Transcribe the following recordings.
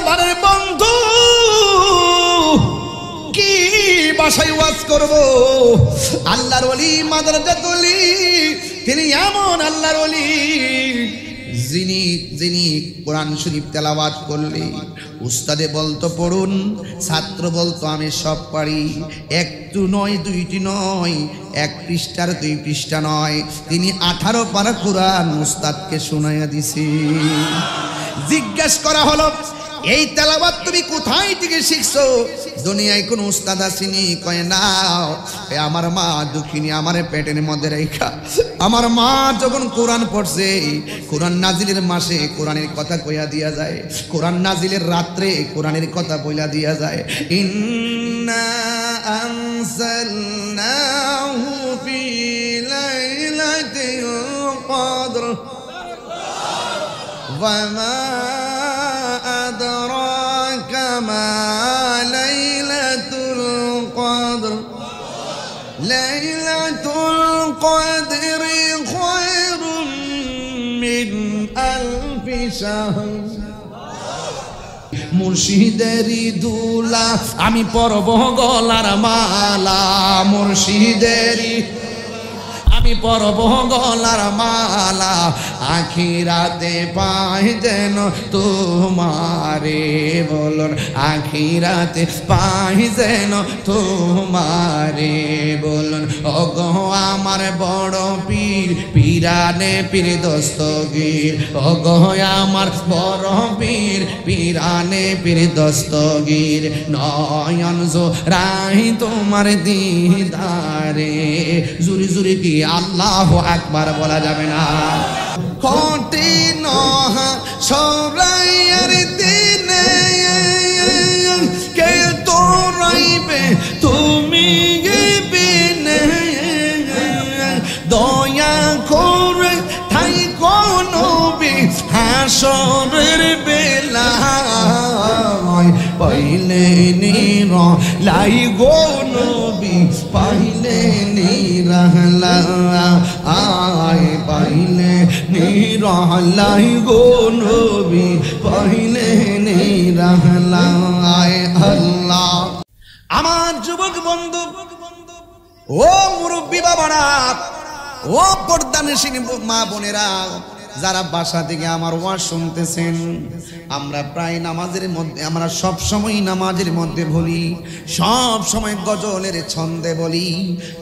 বারের বন্ধু কি ভাষায় ওয়াজ করব? আল্লাহর ওলি মাদ্রাসাতুল ওলি, তিনি এমন আল্লাহর ওলি যিনি কোরআন শরীফ তেলাওয়াত করলে উস্তাদে বলতো পড়ুন, ছাত্র বলতো আমি সব পারি। একটু নয়, দুইটি নয়, এক পৃষ্ঠার 2 পৃষ্ঠা নয়, তিনি 18 পারা কোরআন উস্তাদকে শোনাইয়া দিছে। জিজ্ঞেস করা হলো, এই তেলাওয়াত তুমি কোথায় থেকে শিখছো? দুনিয়ায় কোন উস্তাদ আসেনি? কয় না, আমার মা দুঃখিনী, আমার পেটের মধ্যে রেখা আমার মা যখন কোরআন পড়ছে, কোরআন নাজিলের মাসে কোরআনের কথা কইয়া দিয়া যায়, কোরআন নাজিলের রাত্রে কোরআনের কথা বইলা দিয়া যায়। ইন্না আনসালনাহু ফি লাইলাতিল কদর ওয়া মা আদরাকা মা লাইলাতুল কদর লাইলাতুল কদরি খায়রুম মিন আলফি শাহর। মুর্শিদেরি দুলা আমি পরব গলার মালা, মুর্শিদেরি আমি পরব গলার মালা, আখিরাতে পাই যেন তোমারে বলুন, আখিরাতে পাই যেন তোমারে বলুন। ওগো আমার বড় পীর, পীরানে পীর দস্তগীর, ওগো আমার বড় পীর, পীরানে পীর দস্তগীর। নয়ন জোড়াই তোমার দিদারে, জুরি জুরি কি আল্লাহু আকবার বলা যাবে না? কঠিন সরাইয়ার দিনে কে তোরাইবে তুমি বিনে, দয়া করে ঠাই নবী হাসরের বেলায়, পাইলে নিরালাই গো নবী, পাইলে নিরালাই, পাইলে নিরালাই গো নবী, পাইলে নিরালাই। আল্লাহ আমার যুবক বন্ধু, ও মুরব্বী বাবারা, ও পর্দানশীল মা বোনেরা, যারা বাসা থেকে আমার ওয়াজ শুনতেছেন, আমরা প্রায় নামাজের মধ্যে, আমরা সব সময় নামাজের মধ্যে বলি, সব সময় গজলের ছন্দে বলি,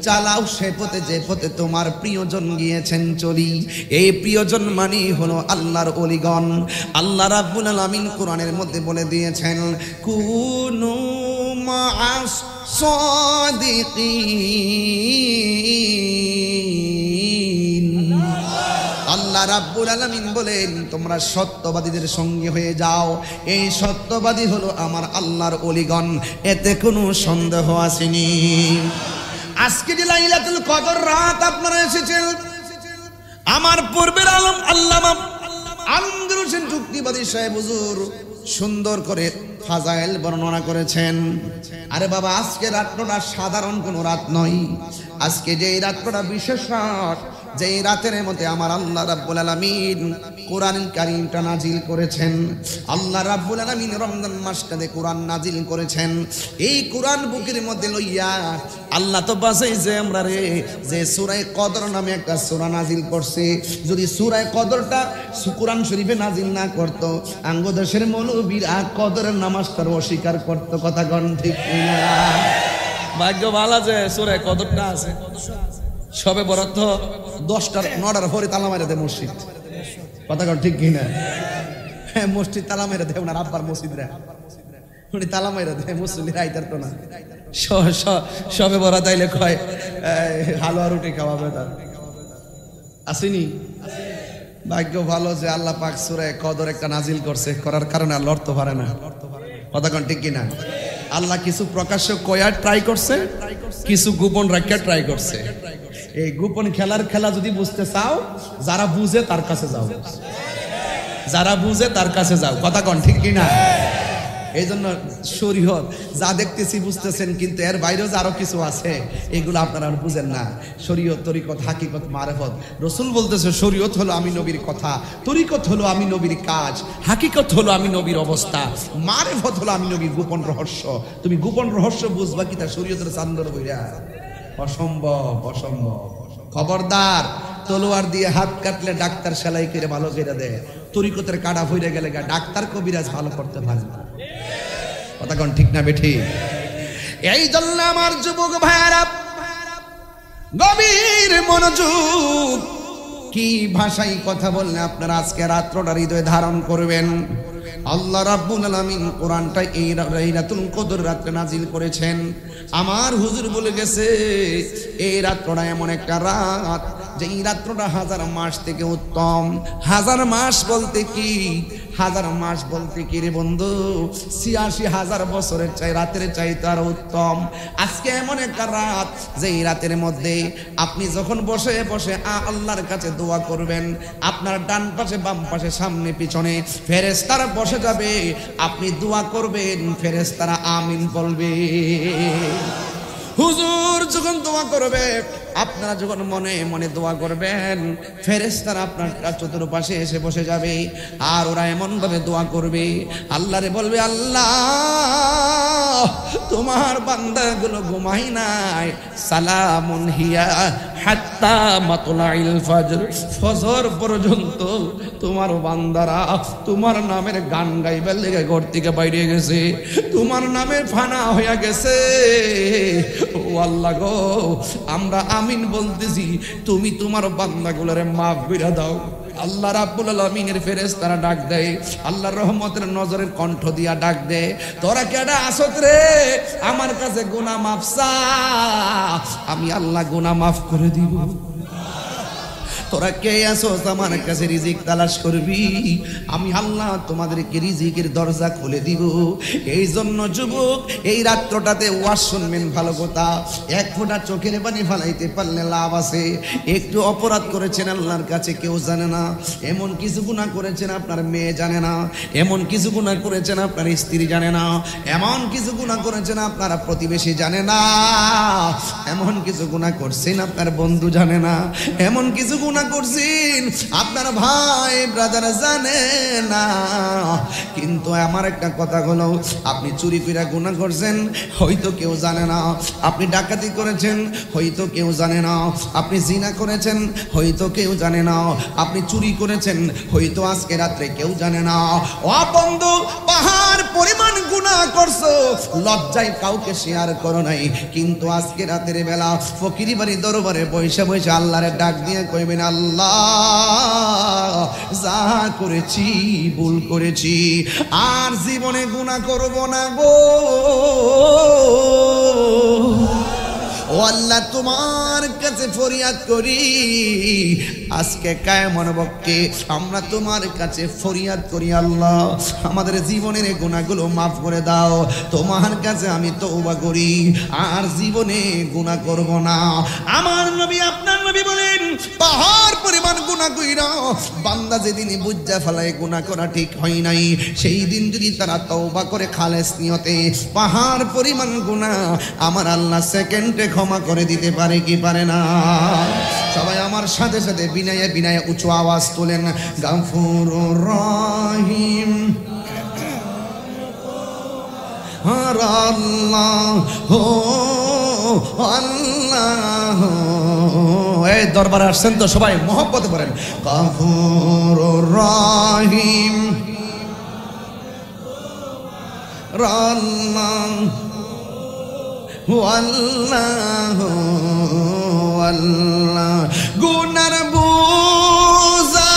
চালাও সে পথে যে পথে তোমার প্রিয়জন গিয়েছেন চলি। এই প্রিয়জন মানে হলো আল্লাহর ওলিগণ। আল্লাহ রাব্বুল আলামিন কোরআনের মধ্যে বলে দিয়েছেন, কুনু মা'আস সাদিকিন। আল্লাহ রাব্বুল আলামিন বলেন, তোমরা সত্যবাদীদের সঙ্গে হয়ে যাও। এই সত্যবাদী হলো আমার আল্লাহর ওলিগণ, এতে কোনো সন্দেহ আসেনি। আজকে যে লাইলাতুল কদর রাত আপনারা এসেছেন, আমার পূর্বের আলম আল্লামা আনন্দুর হোসেন যুক্তিবাদী সাহেব হুজুর সুন্দর করে ফাজাইল বর্ণনা করেছেন। আরে বাবা, আজকে রাতটা সাধারণ কোনো রাত নয়, আজকে যে রাতটা বিশেষ রাত, যে রাতের মধ্যে আমার আল্লাহ রাব্বুল আলামিন কোরআন কারীমটা নাজিল করেছেন। আল্লাহ রাব্বুল আলামিন রমজান মাসটাতে কোরআন নাজিল করেছেন। এই কোরআন বুকের মধ্যে লইয়া আল্লাহ তো বাঁচাইছে আমরা রে, যে সূরা কদর নামে একটা সূরা নাজিল করছে। যদি সূরা কদরটা কোরআন শরীফে নাজিল না করত, আঙ্গ দেশের মৌলবীরা কদরের নামাজটার অস্বীকার করত। কথা কোন ঠিক না? ভাগ্য ভালো যে সূরা কদরটা আছে। সবে বরাত 10টার 9টার পরে তালা মেরে দেয় মসজিদ। কথা কর ঠিক কিনা? হ্যাঁ, মসজিদ তালা মেরে দেয় না, আব্বার মসজিদরা উনি তালা মেরে দেয়, মুসল্লি রাইতার তো না। সবে বরাত আইলে কয় হালুয়া রুটি খাওয়াবে, তার আসেনি। ভাগ্য ভালো যে আল্লাহ পাক সূরা কদর একটা নাজিল করছে, করার কারণে আর লড়তে পারে না। কথা কন ঠিক কিনা? আল্লাহ কিছু প্রকাশ্য কয়ার ট্রাই করছে, কিছু গোপন রাখিয়া ট্রাই করছে। এই গোপন খেলার খেলা যদি বুঝতে চাও, যারা বুঝে তার কাছে যাও, যারা বুঝে তার কাছে যাও। কথা কন ঠিক কিনা? এই জন্য শরীয়ত যা দেখতেছি বুঝতেছেন, কিন্তু এর বাইরেও যে আরো কিছু আছে এগুলো আপনারা বুঝেন না। শরীয়ত, তরিকত, হাকিকত, মারেফত। রসুল বলতেছে শরীয়ত হলো আমি নবীর কথা, তরিকত হলো আমি নবীর কাজ, হাকিকত হলো আমি নবীর অবস্থা, মারেফত হলো আমি নবীর গোপন রহস্য। তুমি গোপন রহস্য বুঝবা কি তা শরীয়তের চান্দর বইরা? অসম্ভব, অসম্ভব। খবরদার, তলোয়ার দিয়ে হাত কাটলে ডাক্তার সেলাই করে ভালো করে দেয়, তরিকতের কাটা হইরে গেলে ডাক্তার কবিরাজ ভালো করতে পারে না। কথা কোন ঠিক না বেঠি? এই জন্য আমার যুবক ভাইরা গভীর মনোযোগ, কি ভাষায় কথা বললে আপনারা আজকে রাত্রটা হৃদয়ে ধারণ করবেন। আল্লাহ রাব্বুল আলামিন কোরআনটা এই লাইলাতুল কদর রাতে নাজিল করেছেন। আমার হুজুর বলে গেছে এই রাত্রটা এমন একটা রাত যে এই রাত্রটা হাজার মাস থেকে উত্তম। হাজার মাস বলতে কি? হাজার মাস বলতে কি রে বন্ধু? ৮৬,০০০ বছরের চাই রাতের চাইতে আরো উত্তম। আজকে এমন একটা রাত যে এই রাতের মধ্যে আপনি যখন বসে বসে আল্লাহর কাছে দোয়া করবেন, আপনার ডান পাশে বাম পাশে সামনে পিছনে ফেরেশতারা বসে যাবে, আপনি দোয়া করবেন, ফেরেশতারা আমিন বলবে। হুজুর যখন দোয়া করবে, আপনারা যখন মনে মনে দোয়া করবেন, ফেরেশতারা আপনার চতুর্পাশে এসে বসে যাবে, আর ওরা এমন ভাবে দোয়া করবে, আল্লাহরে বলবে আল্লাহ তোমার বান্দাগুলো ঘুমাই নাই, সালামুন হিয়া হাত্তা মাতলাইল ফজর, ফজর পর্যন্ত তোমার বান্দারা তোমার নামের গান গাইবার লেগে ঘর থেকে বাইরে গেছে, তোমার নামের ফানা হইয়া গেছে। ও আল্লাহ গো, আমরা আমিন বলতেছি, তুমি তোমার বান্দাগুলোরে মাফ কইরা দাও। আল্লাহ রাব্বুল আলামিনের ফেরেশতারা ডাক দেয়, আল্লাহর রহমতের নজরের কণ্ঠ দিয়া ডাক দেয়, তোরা কেডা আসত রে? আমার কাছে গুনাহ মাফ চা, আমি আল্লাহ গুনাহ মাফ করে দিব। তোরা কে আসো আমার কাছে রিজিক তালাশ করবি, আমি আল্লাহ তোমাদেরকে রিজিকের দরজা খুলে দিব। এই জন্য যুবক এই রাত্রটাতে ওয়াজ শুনবেন ভালো কথা। এক ফোঁটা চোখের পানি ফালাইতে পারলে লাভ আছে। একটু অপরাধ করেছেন আল্লাহর কাছে কেউ জানে না, এমন কিছু গুনাহ করেছেন আপনার মেয়ে জানে না, এমন কিছু গুনাহ করেছেন আপনার স্ত্রী জানে না, এমন কিছু গুনাহ করেছেন আপনার প্রতিবেশী জানে না, এমন কিছু গুনাহ করছেন আপনার বন্ধু জানে না, এমন কিছু গুনাহ করছেন আপনার ভাই ব্রাদার জানে না। কিন্তু আমার একটা কথা হলো, আপনি চুরি করে গুনাহ করছেন হয়তো কেউ জানে না, আপনি ডাকাতি করেছেন হয়তো কেউ জানে না, আপনি জিনা করেছেন হয়তো কেউ জানে না, আপনি চুরি করেছেন হয়তো আজকে রাত্রে কেউ জানে না। ও বন্ধু, পাহাড় পরিমাণ গুনাহ করছো, লজ্জায় কাউকে শেয়ার করো নাই, কিন্তু আজকে রাতের বেলা ফকিরি বাড়ি দরবারে বসে বসে আল্লাহরে ডাক দিয়ে কইবেন আল্লাহ যা করেছি ভুল করেছি, আর জীবনে গুনাহ করব না গো। ও আল্লাহ তোমার কাছে ফরিয়াদ করি, আজকে কায়ামত বক্কে আমরা তোমার কাছে ফরিয়াদ করি, আল্লাহ আমাদের জীবনের গুনাহগুলো মাফ করে দাও। তোমার কাছে আমি তওবা করি, আর জীবনে গুনাহ করব না। আমার নবী আপনার নবী বলেন, পাহাড় পরিমাণ গুনাহ কইরা বান্দা যেদিন বুঝা ফেলায় গুনাহ করা ঠিক হয় নাই, সেই দিন যদি তারা তওবা করে খালেস নিয়তে পাহাড় পরিমাণ গুনাহ আমার আল্লাহ সেকেন্ডে ক্ষমা করে দিতে পারে কি পারে না? সবাই আমার সাথে সাথে বিনায়ে বিনায়ে উঁচু আওয়াজ তোলেন, গাফুরুর রহিম আর আল্লাহ হো আল্লাহ। এই দরবারে আসছেন তো সবাই মহব্বতে পড়েন, গাফুরুর রহিম আল্লাহ আল্লাহ আল্লাহ। গুনার বোঝা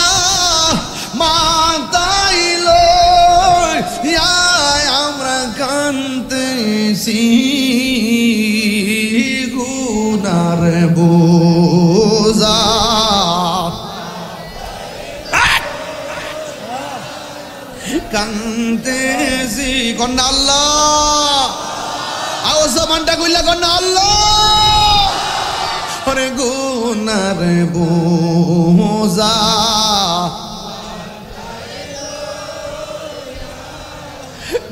মাথায় লইয়া আমরা কাঁদতেছি, গুনার বোঝা কাঁদতেছি, কন্যা আল্লাহ জবানটা কইলা কন্যা আল্লাহ। ওরে গুনার বোঝা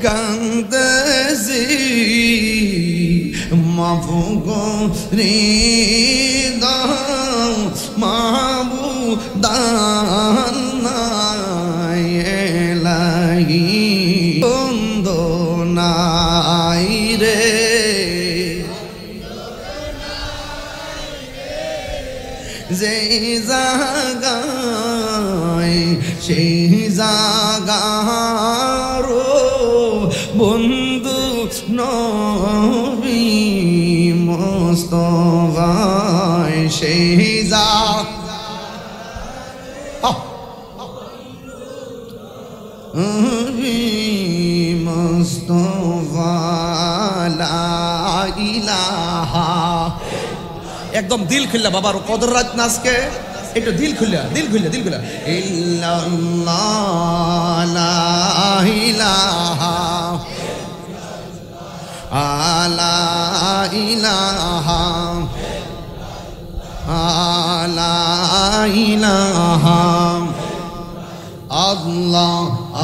কান্দেছি মাফু করে দাও মাবুদানায় এলাহি বন্ধ নাই রে যে জাগায় সেই জাগার বন্ধু নবী মুস্তাফায় সেই মুস্তাফা লা ইলাহা একদম দিল খুললা বাবার কদর রাত নাচকে একটু দিল খুললা ইল্লাল্লাহ লা ইলাহা আলা ইলাহা আলা ইলাহা আল্লাহ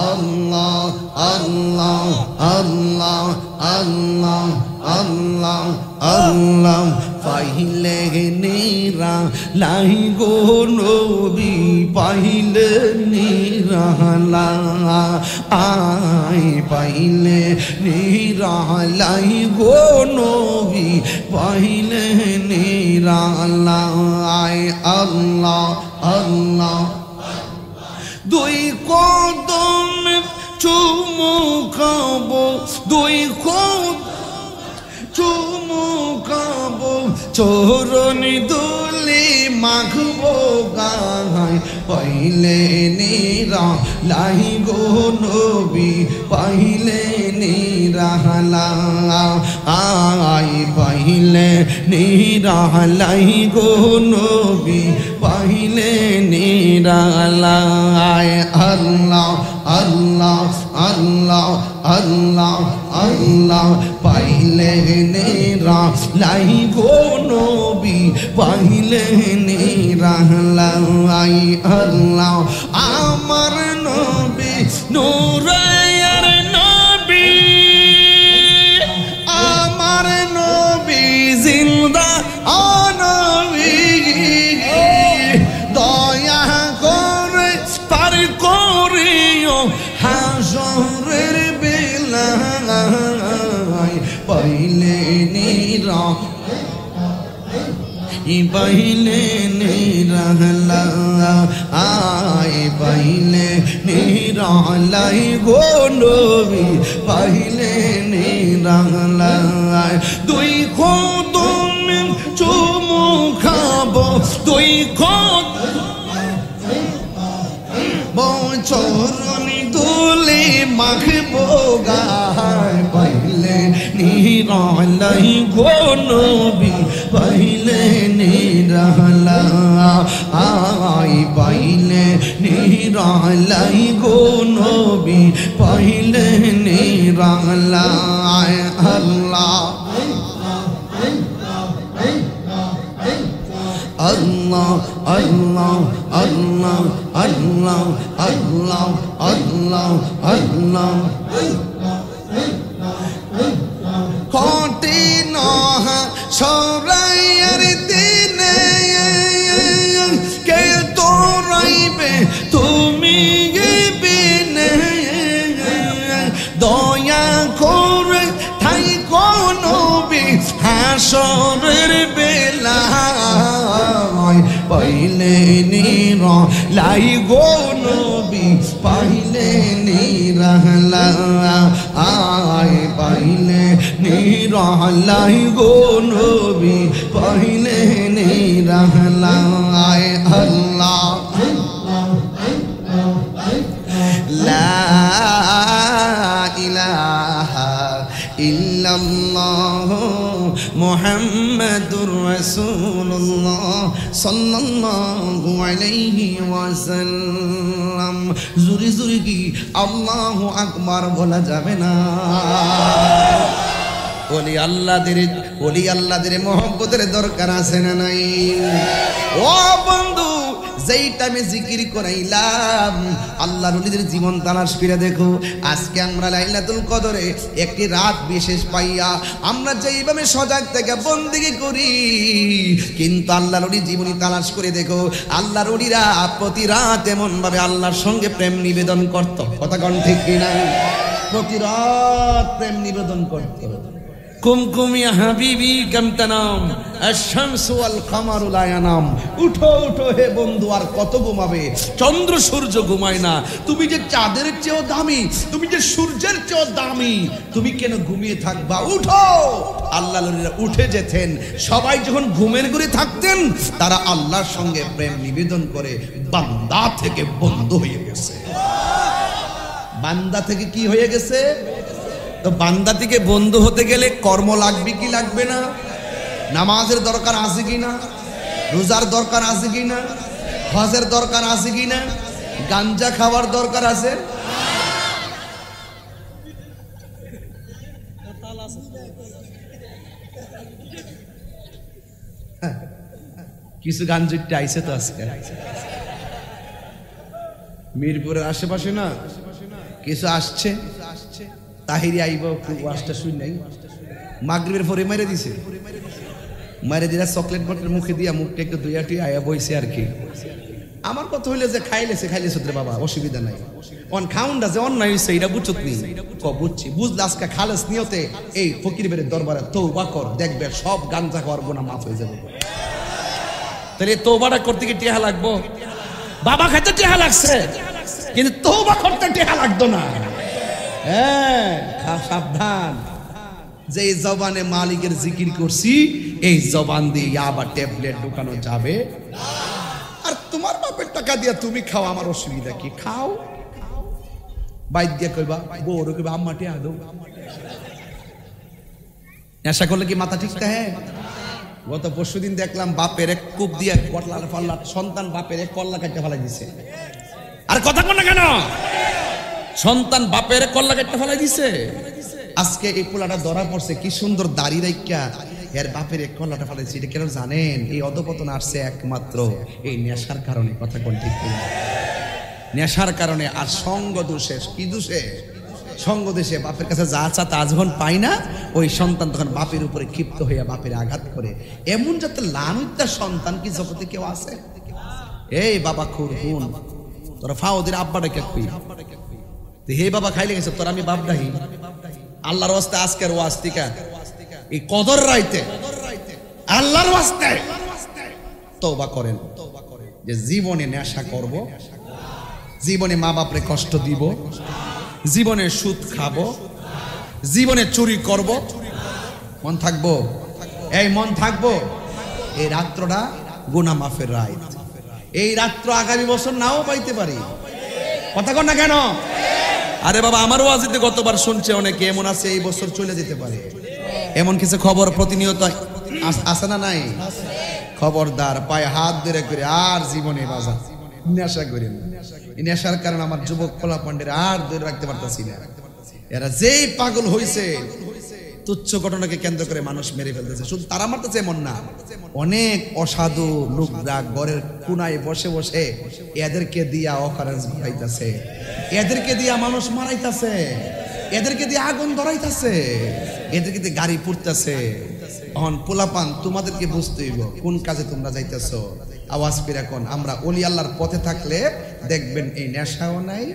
আল্লাহ আল্লাহ আল্লাহ আল্লাহ আল্লাহ আল্লাহ পাইলে নিরা লাই গো নবী পাইলে নিরালা আই পাইলে নিরা লাই গো নবী পাইলে নিরালা আই আল্লাহ আল্লাহ দুই কদম চুমু খাবো দুই চুমু খাবো চরণি দুলি মাখবো গায় পাইলে নিরা লাই গো নবী পাইলে নিরালা আই পাইলে নিরা লাই গো নবী পাইলে নিরালা আল্লাহ আল্লাহ আল্লাহ আল্লাহ আল্লাহ পাইলে নিরা লাই গো নবী পাইলে নিরালা আল্লাহ আমার নবী নূরের নবী আমার নবী জিন্দা নবী দয়া করে পার করিও হাসরের বেলায় পাইলে নিরা পাইলে নিরালা আয় পাইলে নিরালাই গো নবী পাইলে নিরালা দুই কদম চুমু খাবো দুই চরণি দুলি মাখবো গায় পাইলে নিরালাই গো নবী পাইলে নিরালা আই পাইলে নিরালাই গো নবী পাইলে নিরালা আল্লাহ Allah Allah Allah Allah Allah Allah Allah কঠিন সরাইয়ের দিনে কে তোরাইবে তুমি বিনে দয়া করে ঠাই কোন হাসরের বেলা পাইলে নিরা লাই গো নবী পাইলে নিরালা আয় পাইলে নিরা লাই গো নবী পাইলে নিরালা আয় আল্লাহ লা ইলাহা ইল্লাল্লাহ মুহাম্মাদুর রাসূলুল্লাহ সাল্লাল্লাহু আলাইহি ওয়াসাল্লাম জোরে জোরে কি আল্লাহু আকবার বলা যাবে না ওলি আল্লাহদের মহব্বতের দরকার আছে না নাই ও বন্ধু যেই টাইমে জিকির করাইলাম আল্লাহর ওলিদের জীবন তালাশ করে দেখো। আজকে আমরা লাইলাতুল কদরে একটি রাত বিশেষ পাইয়া আমরা যেইভাবে সজাগ থেকে বন্দেগী করি, কিন্তু আল্লাহর ওলি জীবনী তালাশ করে দেখো আল্লাহর ওলিরা প্রতি রাত এমন ভাবে আল্লাহর সঙ্গে প্রেম নিবেদন করত। কথা কোন ঠিক কিনা? প্রতি রাত প্রেম নিবেদন করত। কুমকুম ইয়া হাবিবি কাম তানাম আশ-শামসু ওয়াল কামারু লা ইয়ানাম। উঠো উঠো হে বন্ধু, আর কত ঘুমাবে? চন্দ্র সূর্য ঘুমায় না। তুমি যে চাঁদের চেয়েও দামি, তুমি যে সূর্যের চেয়েও দামি, তুমি কেন ঘুমিয়ে থাকবা? উঠো। আল্লাহর ওলিরা উঠে যেতেন। সবাই যখন ঘুমের ঘরে থাকতেন তারা আল্লাহর সঙ্গে প্রেম নিবেদন করে বান্দা থেকে বন্ধু হয়ে গেছে। বান্দা থেকে কি হয়ে গেছে? তো বান্দা থেকে বন্ধু হতে গেলে কর্ম লাগবে কি লাগবে না? নামাজের দরকার আছে কি না? রোজার দরকার আছে কি না? হজের দরকার আছে কি না? গাঞ্জা খাওয়ার দরকার আছে? কিছু গাঞ্জুট্টি আইছে তো আজকে মিরপুরের আশেপাশে না, কিছু আসছে। তাহিরি আইব ওয়াজটা শুই নাই, মাগরিবের পরে মেরে দিছে, মেরে দিলা চকলেট বটলের মুখে দিয়া মুখটা একটু দুইয়াটি আয়া বইছে আর কি। আমার কথা হইলে যে খাইলেছে রে বাবা, অসুবিধা নাই। অন খাউন্ডা যে অন্যায় হইছে এটা বুঝছত নি? বুঝছি, বুঝলে আজকে খালেস নিয়তে এই ফকির বেরের দরবারে তওবা কর, দেখবে সব গাঞ্জা খাওয়ার গুনাহ মাফ হয়ে যাবে। তাহলে তওবাটা করতে কি টিহা লাগবো? বাবা খাইতে টিহা লাগছে, কিন্তু তওবা করতে টিহা লাগতো না। হ্যাঁ, সাবধান। যে জবানে মালিকের জিকির করছি এই জবান দিয়ে আবার ট্যাবলেট ঢুকানো যাবে। আর তোমার বাপের টাকা দিয়া তুমি খাও, আমার অসুবিধা কি? খাও। বাইক দিয়া কইবা, বউরে কইবা আম্মা টিয়া দাও। নেশা করলে কি মাথা ঠিক থাকে? গত পরশুদিন দেখলাম বাপের এক কূপ দিয়ে কটলার পাল্লা, সন্তান বাপের এক কল্লা কাটতে ফেলাই দিছে। আর কথা কন না কেন? সন্তান বাপের কল্লা কাটতে ফেলাই দিছে। আজকে এই পোলাটা ধরা পড়ছে, কি সুন্দর দাড়ি রাইখা এর বাপের এক কল্লাটা ফেলাইছে। এটা কেন জানেন? এই অধপতন আসছে একমাত্র এই নেশার কারণে। কথা কোন ঠিক কিনা? নেশার কারণে। আর সঙ্গ দোষে। কি দোষে? সঙ্গ দেশে বাপের কাছে যা চা তা যখন পাই না, ওই সন্তান তখন বাপের উপরে ক্ষিপ্ত হইয়া বাপের আঘাত করে। এমন যাতে লানুইতা সন্তান কি জগতে কেউ আছে? এই বাবা খুর হুন, তোরা ফাওদের আব্বাটা কে কই? হে বাবা খাইলে গেছে তোর আমি বাপ ডাহি। আল্লাহর ওয়াস্তে আজকের ওয়াজ থেকে এই কদর রাইতে আল্লাহর ওয়াস্তে তওবা করেন যে জীবনে নেশা করব, জীবনে মা বাপরে কষ্ট দিব, জীবনে সুদ খাবো, জীবনে চুরি করব। মন থাকবো? এই মন থাকবো? এই রাত্রটা গুনাহ মাফের রাত। এই রাত্র আগামী বছর নাও পাইতে পারি। কথা কন না কেন? আরে বাবা, আমার ওয়াজিতে গতবার শুনছে অনেকে এমন আছে এই বছর চলে যেতে পারে। এমন কিছু খবর প্রতিনিয়ত আসে না? নাই? খবরদার, পায়ে হাত ধরে করে আর জীবনে বাজার নেশা করেন। এই নেশার কারণে আমার যুবক পোলা পান্ডের আর ধরে রাখতে পারতেছি না। এরা যেই পাগল হইছে, তুচ্ছ ঘটনাকে কেন্দ্র করে মানুষ মেরে ফেলতেছে। শুধু তারা মারতেছে এমন না, অনেক অসাধু লোকরা ঘরের কোনায় বসে বসে এদেরকে দিয়া অকারেন্স ঘটাইতেছে, এদেরকে দিয়া মানুষ মারাইতেছে, এদেরকে দিয়ে আগুন ধরাইতেছে, এদেরকে দিয়ে গাড়ি পুড়তেছে। এখন পোলাপান তোমাদেরকে বুঝতে হইব কোন কাজে তোমরা যাইতেছো। আওয়াজ পেরা কোন? আমরা ওলি আল্লাহর পথে থাকলে দেখবেন এই নেশাও নাই,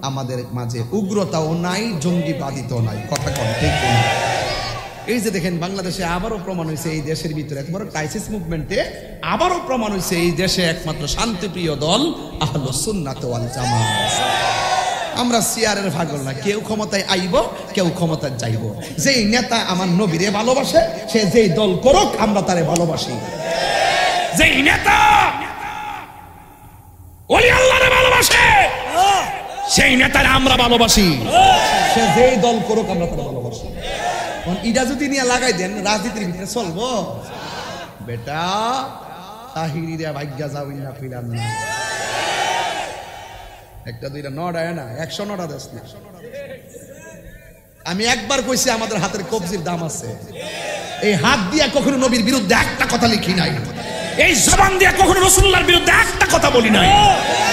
আমাদের মাঝে উগ্রতাও নাই, জঙ্গিবাদিতাও নাই। কথা কোন ঠিক না? এই যে দেখেন বাংলাদেশে আবারও প্রমাণ হয়েছে, এই দেশের ভিতরে এত বড় ক্রাইসিস মুভমেন্টে আবারও প্রমাণ হয়েছে এই দেশে একমাত্র শান্তিপ্রিয় দল আহলুস সুন্নাত ওয়াল জামাত। আমরা সিয়ারের পাগল না, কেউ ক্ষমতায় আইব, কেউ ক্ষমতায় যাইব। যেই নেতা আমার নবীরে ভালোবাসে, সে যেই দল করুক আমরা তারে ভালোবাসি। যেই নেতা ওলি আল্লাহরে ভালোবাসে, সেই নেতারে আমরা ভালোবাসি। সে যেই দল করুক আমরা তারে ভালোবাসি। ইটা যদি নিয়ে লাগাই দেন রাজনীতির ভিতরে চলবো? বেটা তাহিরিরা ভাগ্যা যাও না ফিরান না। একটা দুইটা নড়ায় না, 100 নড়া দেশ না। আমি একবার কইছি আমাদের হাতের কবজির দাম আছে। এই হাত দিয়া কখনো নবীর বিরুদ্ধে একটা কথা লিখি নাই। এই জবান দিয়ে কখনো রাসূলুল্লাহর বিরুদ্ধে একটা কথা বলি নাই।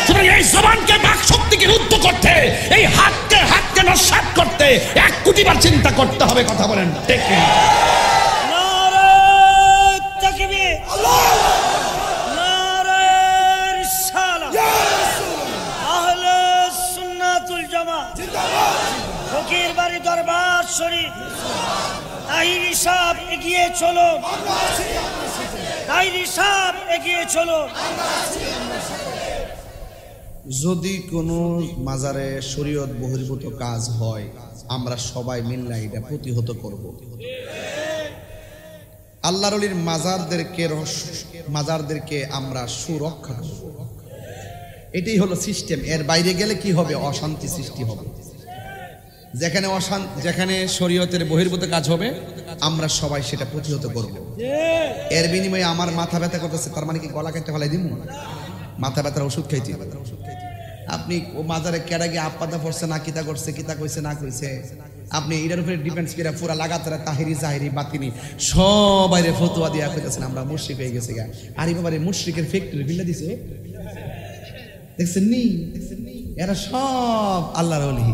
সুতরাং এই জবানকে বাক শক্তিকে রুদ্ধ করতে, এই হাতকে নস্যাৎ করতে 1 কোটিবার চিন্তা করতে হবে। কথা বলেন ঠিক কি? নারে তাকবীর, নারে রিসালাত, আহলে সুন্নাতুল জামাত জিন্দাবাদ। ফকির বাড়ি দরবার শরীফ, তাহিরি সাহেব এগিয়ে চলো, তাহিরি সাহেব এগিয়ে চলো। যদি কোনো মাজারে শরীয়ত বহির্ভূত কাজ হয়, আমরা সবাই মিলে এটা প্রতিহত করব। আল্লাহর ওলির মাজারদেরকে আমরা সুরক্ষা করব। এটাই হলো সিস্টেম। এর বাইরে গেলে কি হবে? অশান্তি সৃষ্টি হবে। যেখানে শরীয়তের বহির্ভূত কাজ হবে, আমরা সবাই সেটা প্রতিহত করব। এর বিনিময়ে আমার মাথা ব্যথা করতেছে, তার মানে কি গলা কেটে ফেলাই দিব? মাথা ব্যথার ওষুধ খাইতে আপনি ও মাজারে কেডা গিয়ে আপাদা পড়ছে না, কিতা করছে, কিতা কইছে না কইছে, আপনি এটার উপরে ডিপেন্ডস করে পুরা লাগাতার তাহিরি জাহিরি বাতিনি সবাই ফতোয়া দিয়া কইতেছেন আমরা মুশরিক হয়ে গেছে গা। আরে বাবা রে, মুশরিকের ফ্যাক্টরি বিল্লা দিছে, দেখছেন নি? এরা সব আল্লাহর ওলি,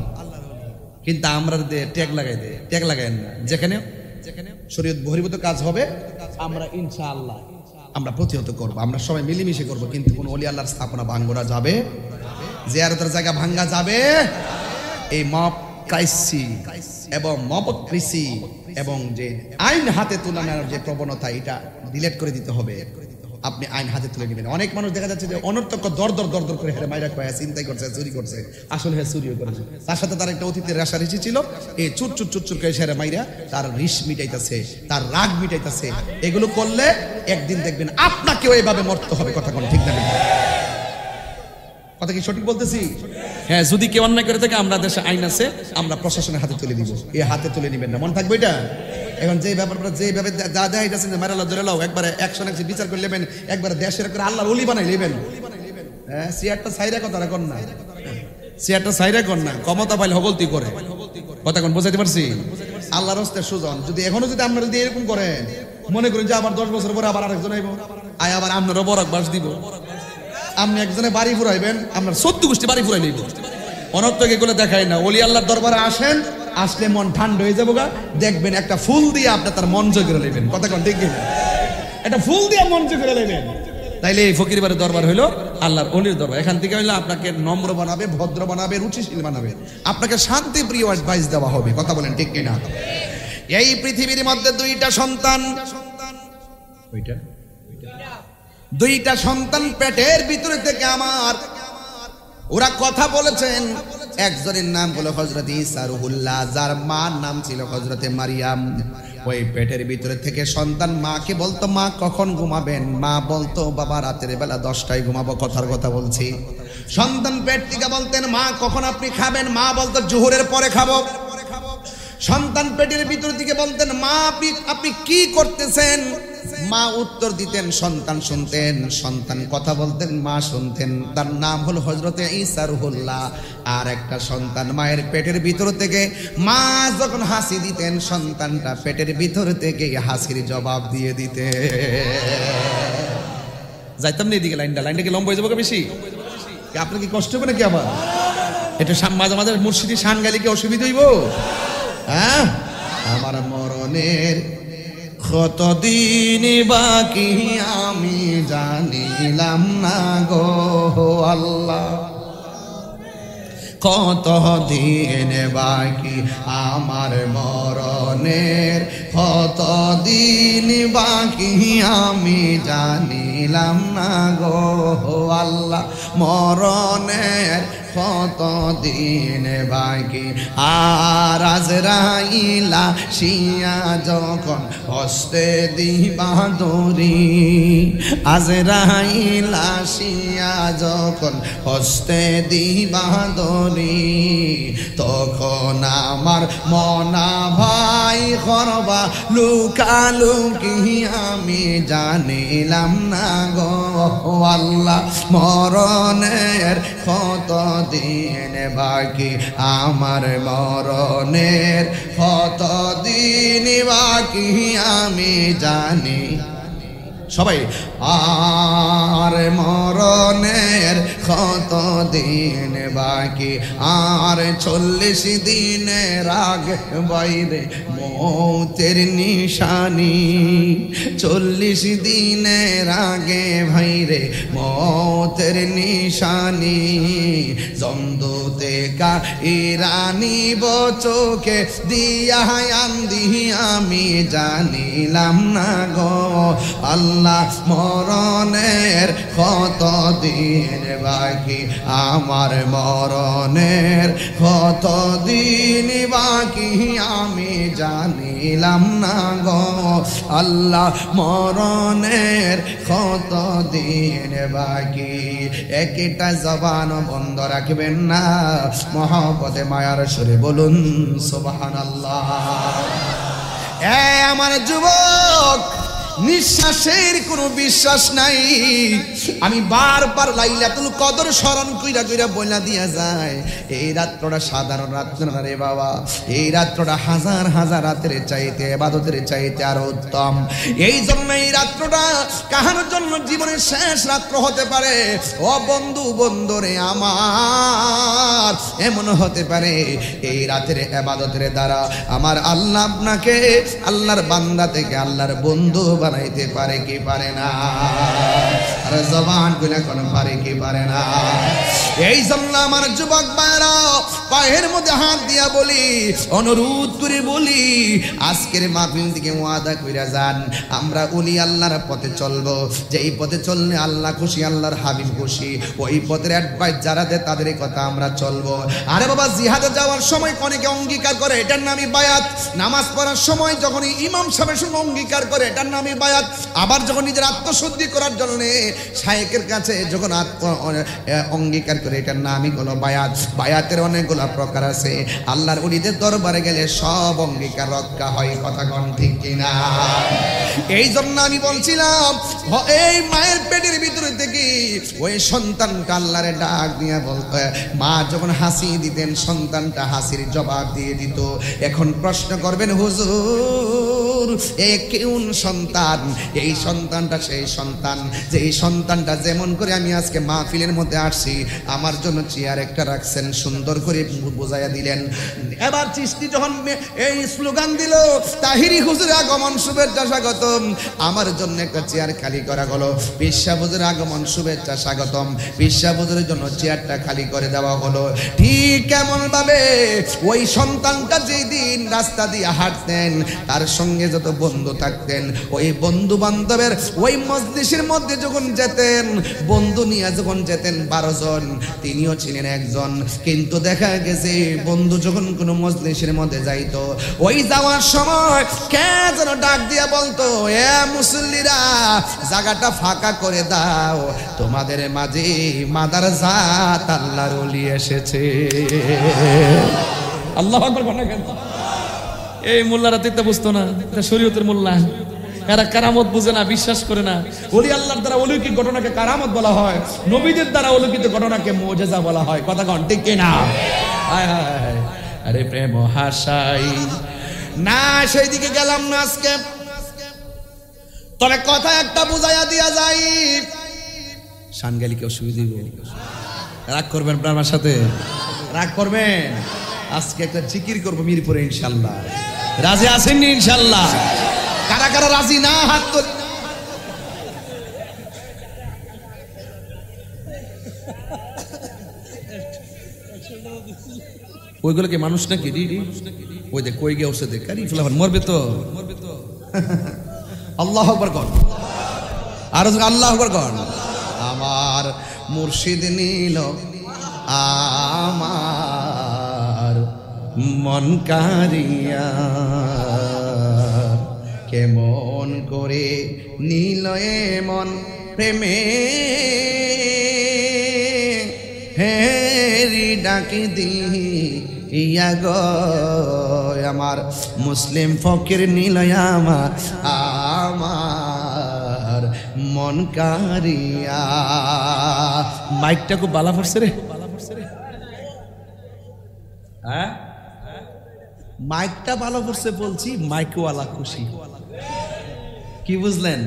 কিন্তু আমরা ট্যাগ লাগাই না। যেখানে শরীয়ত বহির্ভূত কাজ হবে, আমরা ইনশাআল্লাহ আমরা প্রতিহত করব। আমরা সবাই মিলেমিশে করব, কিন্তু কোন ওলি আল্লাহর স্থাপনা ভাঙ্গা যাবে, জিয়ারতের জায়গা ভাঙ্গা যাবে। এই মব ক্রাইসি এবং মবক্রেসি এবং যে আইন হাতে তুলে নেওয়ার যে প্রবণতা, এটা ডিলিট করে দিতে হবে। আপনি আইন হাতে তুলে নেবেন। অনেক মানুষ দেখা যাচ্ছে যে অনর্থক দর দর করে হেরে মাইরা কয়া চিন্তাই করছে, চুরি করছে, আসলে হ্যাঁ চুরিও করেছে। তার সাথে তার একটা অতীতের রেশারেশি ছিল, এই চুর করে হেরে মাইরা তার রিস মিটাইতেছে, তার রাগ মিটাইতেছে। এগুলো করলে একদিন দেখবেন আপনাকেও এইভাবে মরতে হবে। কথা কোন ঠিক না? কথা কি সঠিক বলতেছি? হ্যাঁ, যদি কেউ অন্যায় করে থাকে, আমরা দেশে আইন আছে, আমরা প্রশাসনের হাতে তুলে দিব। এই হাতে তুলে নিবেন না, মনে থাকবে এটা। এখন যে ব্যাপারটা যেভাবে যা দেখাইতেছেন, মারালা ধরে লাও, একবারে অ্যাকশন বিচার করে নেবেন, একবারে দেশের করে আল্লাহর ওলি বানাই নেবেন। হ্যাঁ, সিয়ারটা সাইরা কথা রাখুন না, সিয়ারটা সাইরা কর না, ক্ষমতা পাইলে হগলতি করে। কথা কোন বোঝাইতে পারছি? আল্লাহর হস্তে সুজন। যদি এখনো যদি আপনারা যদি এরকম করেন, মনে করেন যে আবার 10 বছর পরে আবার আরেকজন আইব, আবার আপনারও বরাক বাস দিব। আপনি একজনে বাড়ি ফুরাইবেন, আপনার 14 গোষ্ঠী বাড়ি ফুরাই নিব। অনর্থক এগুলো দেখায় না। ওলি আল্লাহর দরবারে আসেন, আসলে মন ঠান্ডা হয়ে যাবো গা। দেখবেন একটা ফুল দিয়ে আপনি তার মন জয় করে নেবেন। কথা কোন ঠিক কিনা? একটা ফুল দিয়ে মন জয় করে নেবেন। তাইলে এই ফকির বাড়ির দরবার হইলো আল্লাহর ওলির দরবার। এখান থেকে হইলো আপনাকে নম্র বানাবে, ভদ্র বানাবে, রুচিশীল বানাবে, আপনাকে শান্তি প্রিয় অ্যাডভাইস দেওয়া হবে। কথা বলেন ঠিক কিনা? এই পৃথিবীর মধ্যে দুইটা সন্তান, দুইটা সন্তান পেটের ভিতরে থেকে আমার, ওরা কথা বলেছেন। একজনের নাম হলো হযরত ঈসা রুহুল্লাহ, যার মার নাম ছিল হযরতে মারিয়াম। ওই পেটের ভিতরে থেকে সন্তান মাকে বলতো, মা কখন ঘুমাবেন? মা বলতো, বাবা রাতের বেলা 10টায় ঘুমাবো। কথার কথা বলছি। সন্তান পেট থেকে বলতেন, মা কখন আপনি খাবেন? মা বলতো, জোহরের পরে খাবো। সন্তান পেটের ভিতর থেকে বলতেন, মা আপনি কি করতেছেন? মা উত্তর দিতেন, সন্তান শুনতেন। সন্তান কথা বলতেন, মা শুনতেন। তার নাম হলো হযরতে ঈসা রুহুল্লাহ। আর একটা সন্তান মায়ের পেটের ভিতর থেকে মা যখন হাসি দিতেন, সন্তানটা পেটের ভিতর থেকে হাসির জবাব দিয়ে দিতে। যাইতাম না এদিকে, লাইনটা কি লম্বা হয়ে যাবো বেশি? আপনার কি কষ্ট হবে নাকি? আবার এটা মাঝে মাঝে মুর্শিদি শান গালি কি অসুবিধা হইব? হ্যাঁ, আমার মরণের কতদিন বাকি আমি জানিলাম না গো আল্লাহ। কতদিন বাকি আমার মরণের, কতদিন বাকি আমি জানিলাম না গো আল্লাহ। মরণের কতদিন বাকি, আর আজরাইলা শিয়া যখন হস্তে দিবা দড়ি, আজরাইলা শিয়া যখন হস্তে দিবা দড়ি, তখন আমার মনা ভাই করবা লুকালুকি আমি জানিলাম না গো আল্লাহ। মরণের কতদিন বাকি আমার মরণের, কতদিন বাকি আমি জানি। সবাই আর মরণের কত দিন বাকি, আর 40 দিনের আগে বাইরে মৌতের নিশানি, 40 দিনের আগে ভাইরে মৌতের নিশানি, জমদূতে কা ইরানি বচোকে দিয়া আন্দি আমি জানিলাম না গো আল্লাহ মরণের কত দিন বাকি, আমার মরণের কত দিন বাকি আমি জানিলাম না গো আল্লাহ মরণের কত দিন বাকি। একটা জবান বন্ধ রাখবেন না, মহব্বতে মায়ার সুরে বলুন সুবহানাল্লাহ। আমার যুবক, নিঃশ্বাসের কোনো বিশ্বাস নাই। আমি বারবার লাইলাতুল কদর স্মরণ কইরা কইরা বইলা দিয়া যায়, এই রাত্রটা সাধারণ রাত্র না রে বাবা, এই রাত্রটা হাজার হাজার রাতের চাইতে, ইবাদতের চাইতে আরো উত্তম। এই জন্য এই রাত্রটা কাহার জন্য জীবনের শেষ রাত্র হতে পারে। ও বন্ধু বন্ধুরে আমার, এমন হতে পারে এই রাতের ইবাদতের দ্বারা আমার আল্লাহ আপনাকে আল্লাহর বান্দা থেকে আল্লাহর বন্ধু বানাইতে পারে কি পারে না? আর জবান গুলা কোন পারে কি পারে না? এই জন্য আমার যুবক ভাইরা পায়ের মধ্যে হাত দিয়া বলি, অনুরোধ করে বলি, আজকের মাহফিল থেকে ওয়াদা কইরা যান, আমরা ওলি আল্লাহর পথে চলবো। যেই পথে চললে আল্লাহ খুশি, আল্লাহর হাবিব খুশি, ওই পথের অ্যাডভাইস যারা দেয় তাদের কথা আমরা চলবো। আরে বাবা, জিহাদে যাওয়ার সময় অনেকে অঙ্গীকার করে, এটার নামই বায়াত। নামাজ পড়ার সময় যখন ইমাম সাহেবের সঙ্গে অঙ্গীকার করে, এটার নামই বায়াত। আবার যখন নিজের আত্মশুদ্ধি করার জন্য শায়েকের কাছে যখন অঙ্গীকার করে, এটার নামই হলো বায়াত। বায়াতের অনেকগুলো প্রকার আছে। আল্লাহর ওলিদের দরবারে গেলে সব অঙ্গীকার রক্ষা হয়, কথা কোন ঠিক কিনা? এই জন্য আমি বলছিলাম, এই মায়ের পেটের ভিতরে থেকে ওই সন্তানটা আল্লাহরে ডাক দিয়ে বলতো, মা যখন হাসি দিতেন সন্তানটা হাসির জবাব দিয়ে দিত। এখন প্রশ্ন করবেন, হুজুর এ কোন সন্তান? এই সন্তানটা সেই সন্তান, যে এই সন্তানটা যেমন করে আমি আজকে মাহফিলের মধ্যে আসছি, আমার জন্য চেয়ার একটা রাখছেন, সুন্দর করে বোঝাইয়া দিলেন। এবার চিশতি যখন এই স্লোগান দিল, তাহিরি হুজুর আগমন শুভেচ্ছা স্বাগতম, আমার জন্য একটা চেয়ার খালি করা হলো। পিসা হুজুর আগমন শুভেচ্ছা স্বাগতম, পিসা হুজুরের জন্য চেয়ারটা খালি করে দেওয়া হলো। ঠিক কেমন ভাবে ওই সন্তানটা যেই দিন রাস্তা দিয়ে হাঁটতেন, তার সঙ্গে যত বন্ধু থাকতেন, ওই বন্ধু বান্ধবের ওই মজলিসের মধ্যে যখন যেতেন, বন্ধু নিয়ে যখন যেতেন 12 জন, তিনিও ছিলেন একজন। কিন্তু দেখা গেছে বন্ধু যখন কোনো মজলিসের মধ্যে যাইতো, ওই যাওয়ার সময় কে যেন ডাক দিয়া বলতো, এ মুসল্লিরা জায়গাটা ফাঁকা করে দাও, তোমাদের মাঝে মাদার জাত আল্লাহর ওলি এসেছে। আল্লাহু আকবার বলে কেন? এই মোল্লারা তো বুঝতো না, এটা শরীয়তের মোল্লা। এরা কারামত বুঝে না, বিশ্বাস করে না। ওলি আল্লাহর দ্বারা অলৌকিক ঘটনাকে কারামত বলা হয়, নবীদের দ্বারা অলৌকিক ঘটনাকে মুজিজা বলা হয়, কথা কোন ঠিক কিনা? হায় হায়, আরে প্রেম হাসাই না, সেই দিকে গেলাম না আজকে। তবে কথা একটা বুঝাইয়া দিয়া যাই, শানগালি কেউ সুই দিব, রাগ করবেন আপনার সাথে? রাগ করবেন? আজকে একটা জিকির করবো মিরপুরে ইনশাল্লাহ। রাজি আছেন ইনশাল্লাহ? কারা কারা রাজি না হাত তোল। ওইগুলো কি মানুষ নাকি? ওই দেখ কই গিয়ে ওসে দেখ, কারি ফেলাবেন, মরবে তো। আল্লাহ আকবার কর, আর আল্লাহ আকবার কর। আমার মুর্শিদ নীল আমার মন কারিয়া, কেমন করে নীল মন প্রেমে হেরি ডাকি দি ইয়া গো আমার মুসলিম ফকির নীলয় আমার মন কারিয়া। মাইকটা খুব বালা পড়ছে রে, হ্যাঁ মাইকটা ভালো করছে বলছি, মাইকওয়ালা খুশি। কি বুঝলেন?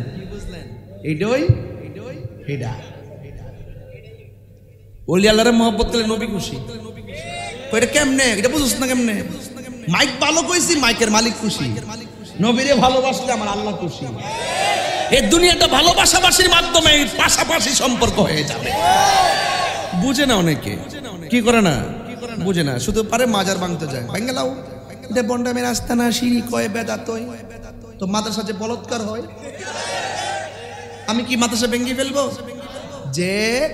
এইটাই এটা ওলি আল্লাহরে মহব্বত করলে নবী খুশি। এটা কেমনে, এটা বুঝছ না কেমনে? মাইক ভালো কইছি, মাইকের মালিক খুশি। নবীরে ভালোবাসলে আমার আল্লাহ খুশি। এই দুনিয়াটা ভালোবাসাবাসির মাধ্যমে পাশাপাশি সম্পর্ক হয়ে যাবে। বুঝে না অনেকে, কি করে না বুঝে না, শুধু পারে মাজার ভাঙতে যায়। ভাঙে লাও, এটা বন্ডামের আস্তানা, সিঁড়ি কয় বেদাত হয়, তো মাদ্রাসা যে বলৎকার হয়। আমি কি মাদ্রাসা ভেঙে ফেলবো? যে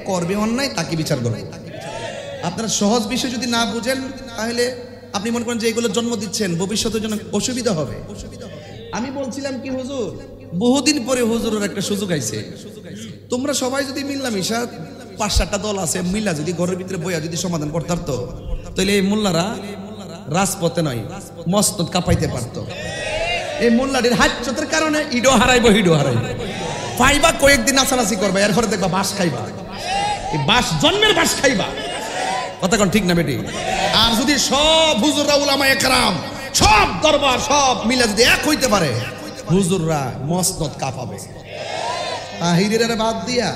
করবে অন্যায় তাকে বিচার করবে। আপনারা সহজ বিষয় যদি না বুঝেন তাহলে আপনি মনে করেন যে এগুলো জন্ম দিচ্ছেন, ভবিষ্যতের জন্য অসুবিধা হবে। আমি বলছিলাম কি হুজুর, বহুদিন পরে হুজুরের একটা সুযোগ আইছে। তোমরা সবাই যদি মিল্লামিশা 5-7টা দল আছে, মিল্লা যদি ঘরের ভিতরে বইয়া যদি সমাধান করতে পারতো, তাহলে এই মোল্লারা রাজপথে নয় মসনদ কাঁপাইতে পারতো। এই মোল্লাটির হাজ্জতের কারণে ইডো হারাইবো, হিডো হারাইবো, পাইবা কয়েকদিন নাচানাচি করবা, এরপরে দেখবা বাস খাইবা, এই বাস জন্মের বাস খাইবা। কথা কোন ঠিক না বেটি? আর যদি সব হুজুররা উলামায়ে কেরাম সব দরবার সব মিলে যদি এক হইতে পারে, হুজুররা মসনদ কাঁপাবে। তাহিরের বাদ দিয়া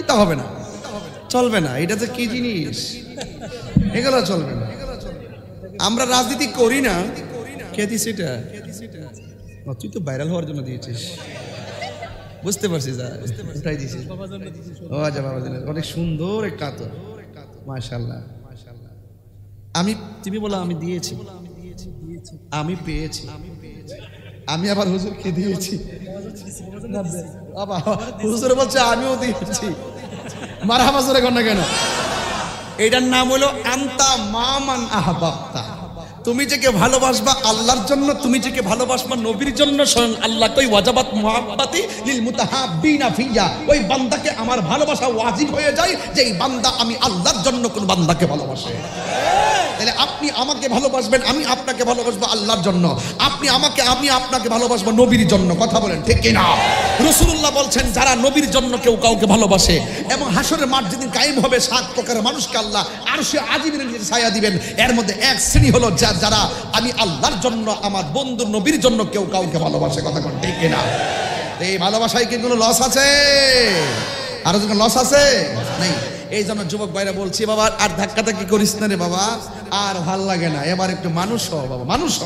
এটা হবে না, চলবে না। এটা তো কি জিনিস, এগুলো চলবে না। আমরা রাজনীতি করি না, কে দিস এটা? তুই তো ভাইরাল হওয়ার জন্য দিয়েছিস, বুঝতে পারছিস? উঠাই দিছিস। ও আচ্ছা বাবা, অনেক সুন্দর একটা আতর, মাশাআল্লাহ। আমি, তুমি বলো আমি দিয়েছি, আমি পেয়েছি, আমি আবার হুজুরকে দিয়েছি। হুজুর বলছে আমিও দিয়েছি। মারহাবা জোরে কর না কেন? এটার নাম হলো আনতা মামান আহবাবতা। তুমি যাকে ভালোবাসবা আল্লাহর জন্য, তুমি যাকে ভালোবাসবা নবীর জন্য, স্বয়ং আল্লাহ কই ওয়াজাবাত মুহাব্বাতি লিল মুতাহাব্বিনা ফিয়া, ওই বান্দাকে আমার ভালোবাসা ওয়াজিব হয়ে যায় যে এই বান্দা আমি আল্লাহর জন্য কোন বান্দাকে ভালোবাসে। তাহলে আপনি আমাকে ভালোবাসবেন, আমি আপনাকে ভালোবাসবো আল্লাহর জন্য, আপনি আমাকে, আমি আপনাকে ভালোবাসবো নবীর জন্য। কথা বলেন ঠিক কি না? রাসূলুল্লাহ বলছেন যারা নবীর জন্য কেউ কাউকে ভালোবাসে, এবং হাসরের মাঠ যেদিন কায়েম হবে 7 প্রকারের মানুষকে আল্লাহ আরশে আজিমের নিচে ছায়া দিবেন। এর মধ্যে এক শ্রেণী হলো যারা আমি আল্লাহর জন্য, আমার বন্ধু নবীর জন্য কেউ কাউকে ভালোবাসে। কথা কোন ঠিক কি না? এই ভালোবাসায় কি কোনো লস আছে? আরো কোনো লস আছে? নেই। এই জন্য যুবক ভাইরা বলছি, বাবা আর ধাক্কাধাক্কি করিস না রে বাবা, আর ভাল লাগে না, এবার একটু মানুষ হ বাবা, মানুষ হ।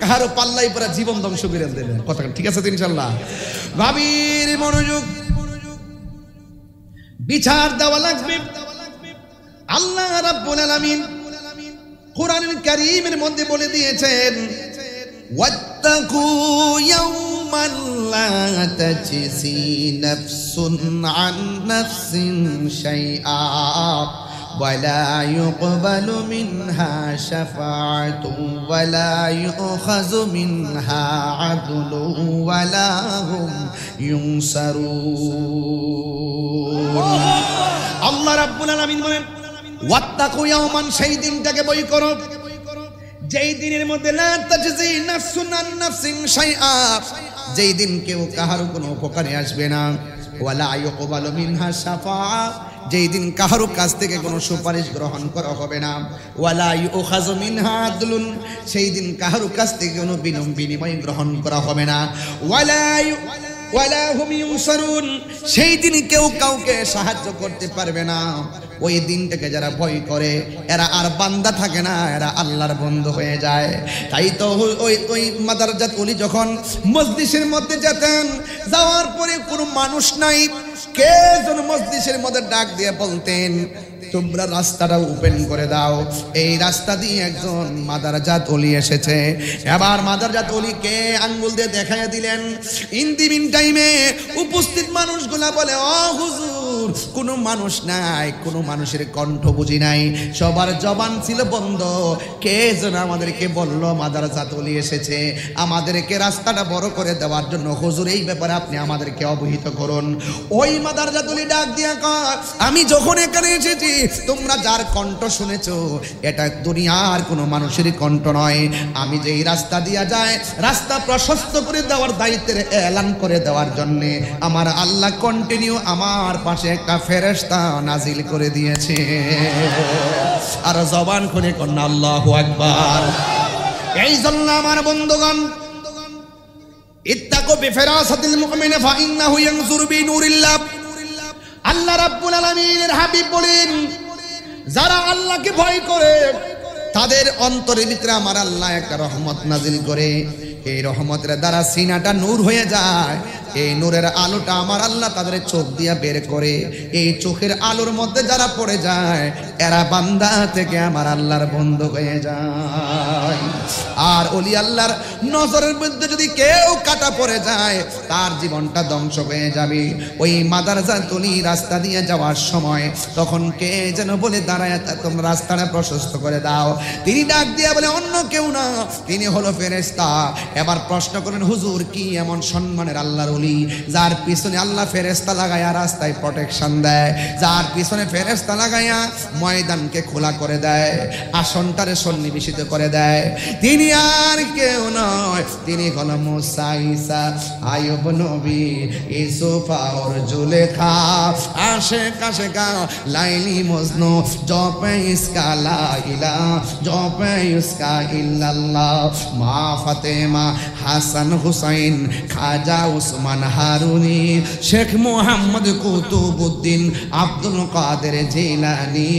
কাহারও পাল্লাই পরে জীবন ধ্বংস করে দিলেন। কথা ঠিক আছে তো ইনশাল্লাহ? ভাবির মনোযোগ, বিচার দেওয়া লাগবে। আল্লাহ রাব্বুল আলামিন কোরআনুল কারীমের মধ্যে বলে দিয়েছেন, ওয়াত্তাকু ইয়াওমান লা তাজসি নাফসুন আন নাফসিন শাইআ ওয়ালা ইউকবালু মিনহা শাফাআতুন ওয়ালা ইউখাযু মিনহা আদলুন ওয়ালা হুম ইউনসারুন। আল্লাহ রাব্বুল আলামিন বলেন ওয়াত্তাকু ইয়াওমান, সেই দিনটাকে ভয় করো যেই দিনের মধ্যে লা তাজজি নাফসুন আন নাফসিন শাইআ, যেই দিন কেউ কাহারও কোনো উপকারে আসবে না, ওয়ালা ইউকবালু মিনহা শাফাআ, যেই দিন কাহারও কাছ থেকে কোনো সুপারিশ গ্রহণ করা হবে না, ওয়ালা ইউখাযু মিনহা আদলুন, সেই দিন কাহারও কাছ থেকে কোনো বিনিময় গ্রহণ করা হবে না, ওয়ালা হুম ইউনসারুন, সেই দিন কেউ কাউকে সাহায্য করতে পারবে না। ওই দিনটাকে যারা ভয় করে এরা আর বান্দা থাকে না, এরা আল্লাহর বন্ধু হয়ে যায়। তাই তো ওই মাদারজাত ওলি যখন মজলিসের মধ্যে যেতেন, যাওয়ার পরে কোনো মানুষ নাই, কে যেন মজলিসের মধ্যে ডাক দিয়ে বলতেন, তোমরা রাস্তাটা ওপেন করে দাও, এই রাস্তা দিয়ে একজন মাদারজাত ওলি এসেছে। এবার মাদারজাত ওলিকে আঙ্গুল দিয়ে দেখাইয়া দিলেন। ইন দি মিন টাইমে উপস্থিত মানুষগুলা বলে, ও হুজুর, কোনো মানুষ নাই, কোনো মানুষের কণ্ঠ বুঝি নাই, সবার জবান ছিল বন্ধ। কে যেন আমাদেরকে বললো মাদারজাত ওলি এসেছে, আমাদেরকে রাস্তাটা বড় করে দেওয়ার জন্য। হুজুর, এই ব্যাপারে আপনি আমাদেরকে অবহিত করুন। ওই মাদারজাত ওলি ডাক দিয়া কয়, আমি যখন এখানে এসেছি তোমরা যার কণ্ঠ শুনেছো এটা দুনিয়ার কোনো মানুষের কণ্ঠ নয়। আমি যেই রাস্তা দিয়া যায়, রাস্তা প্রশস্ত করে দেওয়ার দায়িত্বের এলান করে দেওয়ার জন্য আমার আল্লাহ কন্টিনিউ আমার পাশে একটা ফেরেশতা নাজিল করে দিয়েছে। আর জবান খুলে কন্যা আল্লাহু আকবার। এই জন্য আমার বন্ধুগণ, ইত্তাকু বিফিরাসাতিল মুমিন ফাইন্নাহু ইয়ানজুরু বিনুরিল্লাহ। আল্লাহ রাব্বুল আলামিনের হাবিব বলেন, যারা আল্লাহকে ভয় করে তাদের অন্তরের ভিতরে আমার আল্লাহ একটা রহমত নাজিল করে। এই রহমতের দ্বারা সিনাটা নূর হয়ে যায়। এই নূরের আলোটা আমার আল্লাহ তাদের চোখ দিয়ে বের করে। এই চোখের আলোর মধ্যে যারা পড়ে যায় এরা বান্দা থেকে আমার আল্লাহর বন্ধু হয়ে যায়। আর ওলি আল্লাহর নজরের মধ্যে যদি কেউ কাটা পড়ে যায় তার জীবনটা ধ্বংস হয়ে যাবে। ওই মাদারজাতুলি রাস্তা দিয়ে যাওয়ার সময় তখন কে যেন বলে দাঁড়ায়, তোমরা রাস্তাটা প্রশস্ত করে দাও। তিনি ডাক দিয়া বলে, অন্য কেউ না, তিনি হলো ফেরেশতা। এবার প্রশ্ন করেন, হুজুর কি এমন সম্মানের আল্লাহর ওলি যার পিছনে আল্লাহ ফেরেশতা লাগায়া রাস্তায় প্রোটেকশন দেয়, যার পিছনে ফেরেশতা লাগায়া ময়দানকে খোলা করে দেয়, আসনটারে সন্নিবেশিত করে দেয়? তিনি আর কেউ নয়, তিনি হলো মুসা, ঈসা, আইয়ুব নবী, ইউসুফ আর জুলেখা, আশিক আশিকা, লাইলি মজনু, জপে ইসকা লা ইলাহা, জপে ইসকা ইল্লাল্লাহ, মা ফাতেমা, হাসান হুসাইন, খাজা উসমান হারুনি, শেখ মুহাম্মদ কুতুবউদ্দিন, আব্দুল কাদের জিলানী,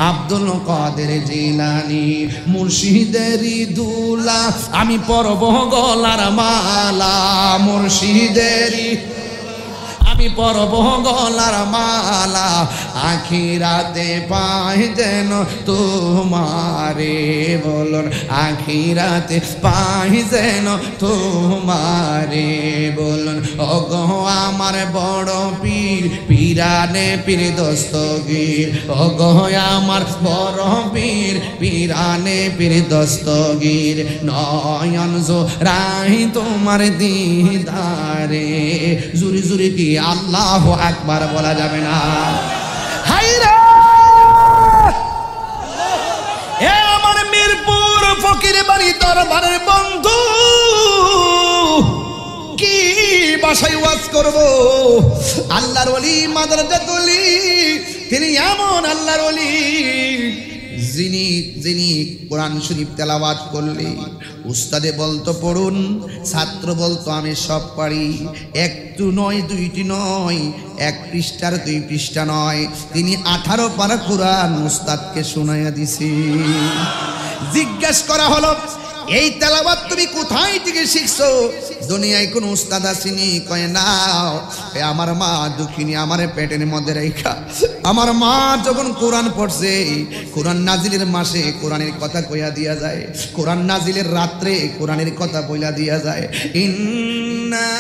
আব্দুল কাদের জিলানী, মুর্শিদেরি দুলা, আমি পরব গলার মালা, মুর্শিদেরি আমি পরব গলার মালা, আখিরাতে পাই যেন তোমারে, বলুন আখিরাতে পাই যেন তোমারে, বলুন ওগো আমার বড় পীর, পীরানে পীর দস্তগীর, ওগো আমার বড় পীর, পীরানে পীর দস্তগীর, নয়ন জোড়াই তোমার দিদারে। জুরি জুরি কি আল্লাহু আকবার বলা যাবে না? হায়রে এ আমার মিরপুর ফকির বাড়ি দরবারের বন্ধু, কি ভাষায় ওয়াজ করব? আল্লাহর ওলি মাদারজাতুল, তিনি এমন আল্লাহর ওলি যিনি কোরআন শরীফ তেলাওয়াত করলে উস্তাদে বলতো পড়ুন, ছাত্র বলতো আমি সব পারি। একটু নয়, দুইটি নয়, এক পৃষ্ঠার 2 পৃষ্ঠা নয়, তিনি 18 পারা কোরআন উস্তাদকে শোনাইয়া দিছে। জিজ্ঞেস করা হলো, এই তেলাওয়াত তুমি কোথায় থেকে শিখছো? দুনিয়ায় কোন উস্তাদ আসেনি? কয় না, আমার মা দুঃখিনী আমার পেটের মধ্যে রেখা, আমার মা যখন কোরআন পড়ছে, কোরআন নাজিলের মাসে কোরআনের কথা কইয়া দিয়া যায়, কোরআন নাজিলের রাত্রে কোরআনের কথা বইলা দিয়া যায়। ইন্না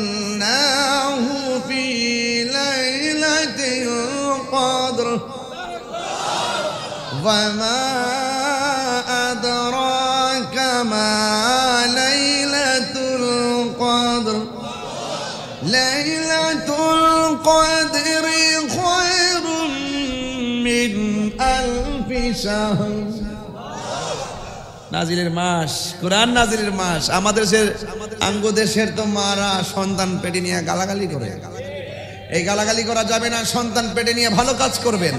আনসালনাহু ফি লাইলাতিল কদর ওয়া মা আদরাকা মা লাইলাতুল কদর, লাইলাতুল কদরি খায়রুম মিন আলফি শাহর। নাজিলের মাস, কোরআন নাজিলের মাস। আমাদের দেশের তো মারা সন্তান পেটে নিয়ে গালাগালি করে। এই গালাগালি করা যাবে না। সন্তান পেটে নিয়ে ভালো কাজ করবেন,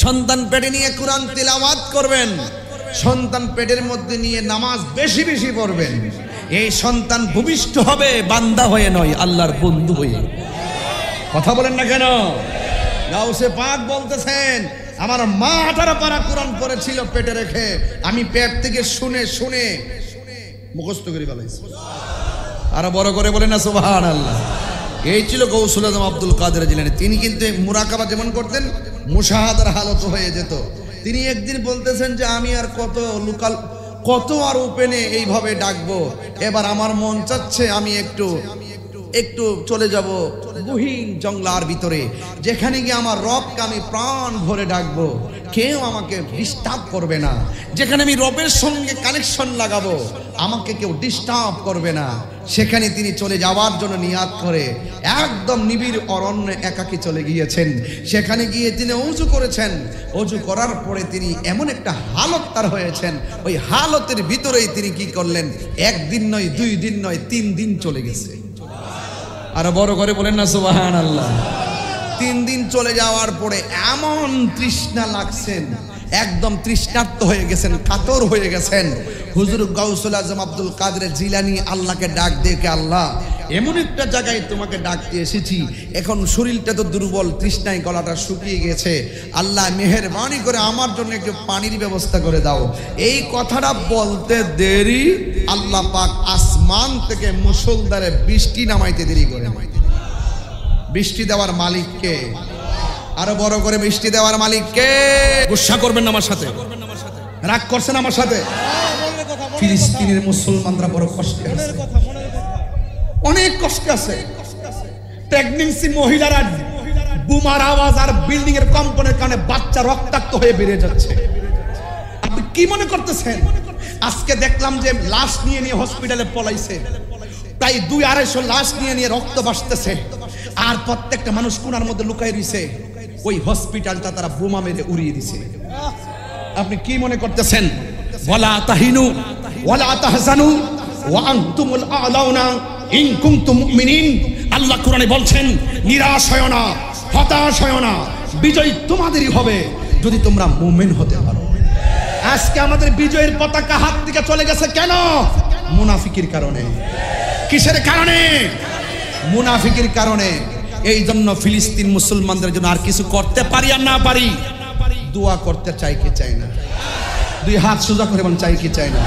সন্তান পেটে নিয়ে কোরআন তিলাওয়াত করবেন, সন্তান পেটের মধ্যে নিয়ে নামাজ বেশি বেশি পড়বেন। এই সন্তান ভূমিষ্ঠ হবে বান্দা হয়ে নয়, আল্লাহর বন্ধু হয়ে। কথা বলেন না কেন? গাউসে পাক বলতেছেন, আমার মা 18 পারা কোরআন পড়েছিল পেটে রেখে, আমি পেট থেকে শুনে শুনে মুখস্থ করে ফেলাইছি। আরো বড় করে বলেন না সুবহানাল্লাহ। এই ছিল গৌসুল আজম আব্দুল কাদের জিলানী। তিনি কিন্তু মুরাকাবা যেমন করতেন, মুশাহাদার হালত হয়ে যেত। তিনি একদিন বলতেছেন যে আমি আর কত আর ওপেনে এইভাবে ডাকবো, এবার আমার মন চাচ্ছে আমি একটু চলে যাব গহীন জঙ্গলার ভিতরে, যেখানে গিয়ে আমার রবকে আমি প্রাণ ভরে ডাকবো, কেউ আমাকে ডিস্টার্ব করবে না, যেখানে আমি রবের সঙ্গে কানেকশন লাগাবো, আমাকে কেউ ডিস্টার্ব করবে না। সেখানে তিনি চলে যাওয়ার জন্য নিয়াত করে একদম নিবিড় অরণ্যে একাকী চলে গিয়েছেন। সেখানে গিয়ে তিনি ওযু করেছেন। ওযু করার পরে তিনি এমন একটা হালত তার হয়েছেন, ওই হালতের ভিতরেই তিনি কি করলেন, 1 দিন নয়, 2 দিন নয়, 3 দিন চলে গেছে। আরো বড় করে বলেন না সুবহানাল্লাহ। 3 দিন চলে যাওয়ার পরে এমন তৃষ্ণা লাগছেন, একদম তৃষ্ণার্ত হয়ে গেছেন, কাতর হয়ে গেছেন। হুজুর গাউসুল আজম আব্দুল কাদের জিলানী আল্লাহকে ডাক দিয়ে, আল্লাহ এমন একটা জায়গায় তোমাকে ডাকতে এসেছি, এখন শরীরটা তো দুর্বল, তৃষ্ণায় গলাটা শুকিয়ে গেছে, আল্লাহ মেহেরবানি করে আমার জন্য একটু পানির ব্যবস্থা করে দাও। এই কথাটা বলতে দেরি, আল্লাহ পাক আসমান থেকে মুষলধারে বৃষ্টি নামাইতে দেরি করে। বৃষ্টি দেওয়ার মালিককে, আরো বড় করে বৃষ্টি দেওয়ার মালিককে। গুসা করবেন না আমার সাথে, রাগ করছেন আমার সাথে? ফিলিস্তিনের মুসলমানরা বড় কষ্টে আছে, অনেক কষ্টে আছে। প্রেগন্যান্সি মহিলারা বুমার আওয়াজ আর বিল্ডিং এর কম্পনের কারণে বাচ্চা রক্তাক্ত হয়ে বেরিয়ে যাচ্ছে। আপনি কি মনে করতেছেন? আজকে দেখলাম যে লাশ নিয়ে হসপিটালে পলাইছে, প্রায় 200-250 লাশ নিয়ে রক্ত ভাসতেছে, আর প্রত্যেকটা মানুষ কোনার মধ্যে লুকাই রইছে। ওই হসপিটালটা তারা বোমা মেরে উড়িয়ে দিছে। আপনি কি মনে করতেছেন? ওয়ালা তাহিনু ওয়ালা তাহজানু ওয়া আনতুমুল আ'লাউনা ইন কুনতুম মুমিনিন। আল্লাহ কোরআনে বলছেন, নিরাশ হয় না, হতাশ হয় না, বিজয় তোমাদেরই হবে যদি তোমরা মুমিন হতে পারো। আজকে আমাদের বিজয়ের পতাকা হাত থেকে চলে গেছে কেন? মুনাফিকের কারণে। কিসের কারণে? মুনাফিকের কারণে। এই জন্য ফিলিস্তিন মুসলমানদের জন্য আর কিছু করতে পারি আর না পারি, দোয়া করতে চাই কি চাই না? 2 হাত সোজা করে বলেন, চাই কি চাই না?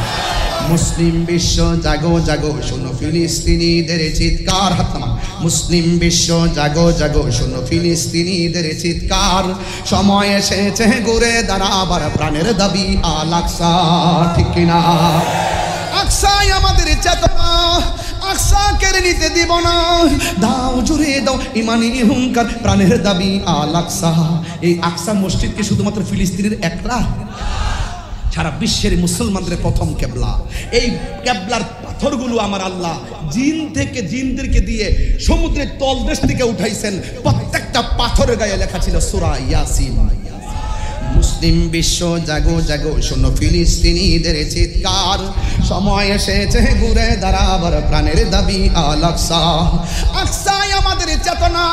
মুসলিম বিশ্ব জাগো জাগো, শোনো ফিলিস্তিনিদের চিৎকার। হাত নামান। মুসলিম বিশ্ব জাগো জাগো, শোনো ফিলিস্তিনিদের চিৎকার। সময় এসেছে ঘুরে দাঁড়াবার, প্রাণের দাবি আল আকসা। ঠিক কিনা? আকসাই আমাদের চেতনা, আকসা কেড়ে নিতে দিব না। দাও জুড়ে দাও ইমানি হুঙ্কার, প্রাণের দাবি আল আকসা। এই আকসা মসজিদকে শুধুমাত্র ফিলিস্তিনের একলা, সারা বিশ্বের মুসলমানদের প্রথম কেবলা। এই কেবলার পাথরগুলো আমার আল্লাহ জিনদেরকে দিয়ে সমুদ্রের তলদেশ থেকে উঠাইছেন। প্রত্যেকটা পাথরের গায়ে লেখা ছিল সূরা ইয়াসিন। মুসলিম বিশ্ব জাগো জাগো, শোনো ফিলিস্তিনিদের চিৎকার। সময় এসেছে ঘুরে দাঁড়াবার, প্রাণের দাবি আল আকসা। আকসাই আমাদের চেতনা,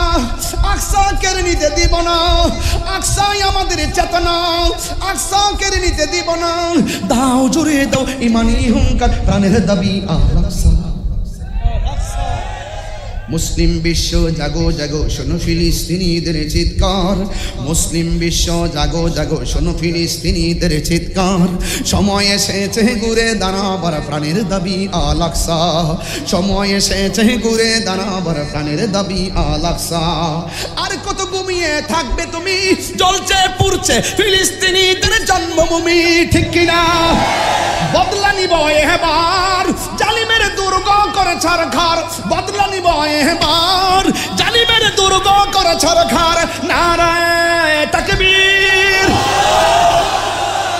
আকসা কেড়ে নিতে দিব না। আকসাই আমাদের চেতনা, আকসা কেড়ে নিতে দিব না। দাও জুড়ে দাও ইমানি হুঙ্কার, প্রাণের দাবি আল আকসা। মুসলিম বিশ্ব জাগো জাগো, শোনো ফিলিস্তিনিদের চিৎকার। মুসলিম বিশ্ব জাগো জাগো, শোনো ফিলিস্তিনিদের চিৎকার। সময় এসেছে ঘুরে দাঁড়াবার, প্রাণের দাবি আল আকসা। সময় এসেছে ঘুরে দাঁড়াবার, প্রাণের দাবি আল আকসা। আর কত ঘুমিয়ে থাকবে তুমি? জ্বলছে পুড়ছে ফিলিস্তিনিদের জন্মভূমি। ঠিক কিনা? বদলা নিব এবার, জালিমের দুর্গ করে ছারখার। বদলা নিব এবার, জালিমের দুর্গ করে ছারখার। নারায়ে তাকবীর।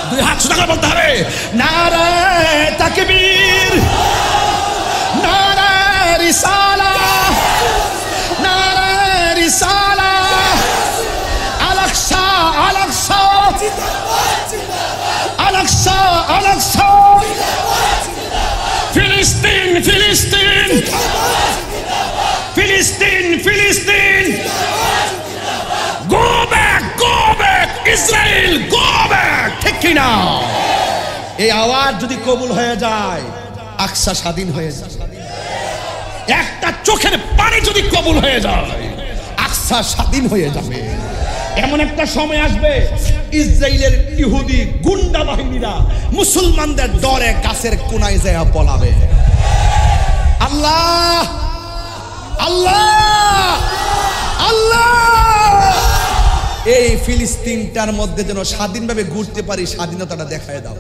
2 হাত সোজা করে বলতে হবে, নারায়ে তাকবীর, নারায়ে রিসালাহ, নারায়ে রিসালাহ। আল আকসা, আল আকসা, আল আকসা, আল আকসা। ফিলিস্তিন, ফিলিস্তিন, ফিলিস্তিন, ফিলিস্তিন। Go back, go back, Israel, go back. ঠিক কিনা? এই আওয়াজ যদি কবুল হয়ে যায়, আকসা স্বাধীন হয়ে যায়। একটা চোখের পানি যদি কবুল হয়ে যায়, আকসা স্বাধীন হয়ে যাবে। এমন একটা সময় আসবে, ইসরায়েলের ইহুদি গুন্ডা বাহিনীরা মুসলমানদের ডরে গাছের কোনায় যায় পলাবে। আল্লাহ, আল্লাহ, আল্লাহ, এই ফিলিস্তিনটার মধ্যে যেন স্বাধীনভাবে ঘুরতে পারি, স্বাধীনতাটা দেখায় দাও।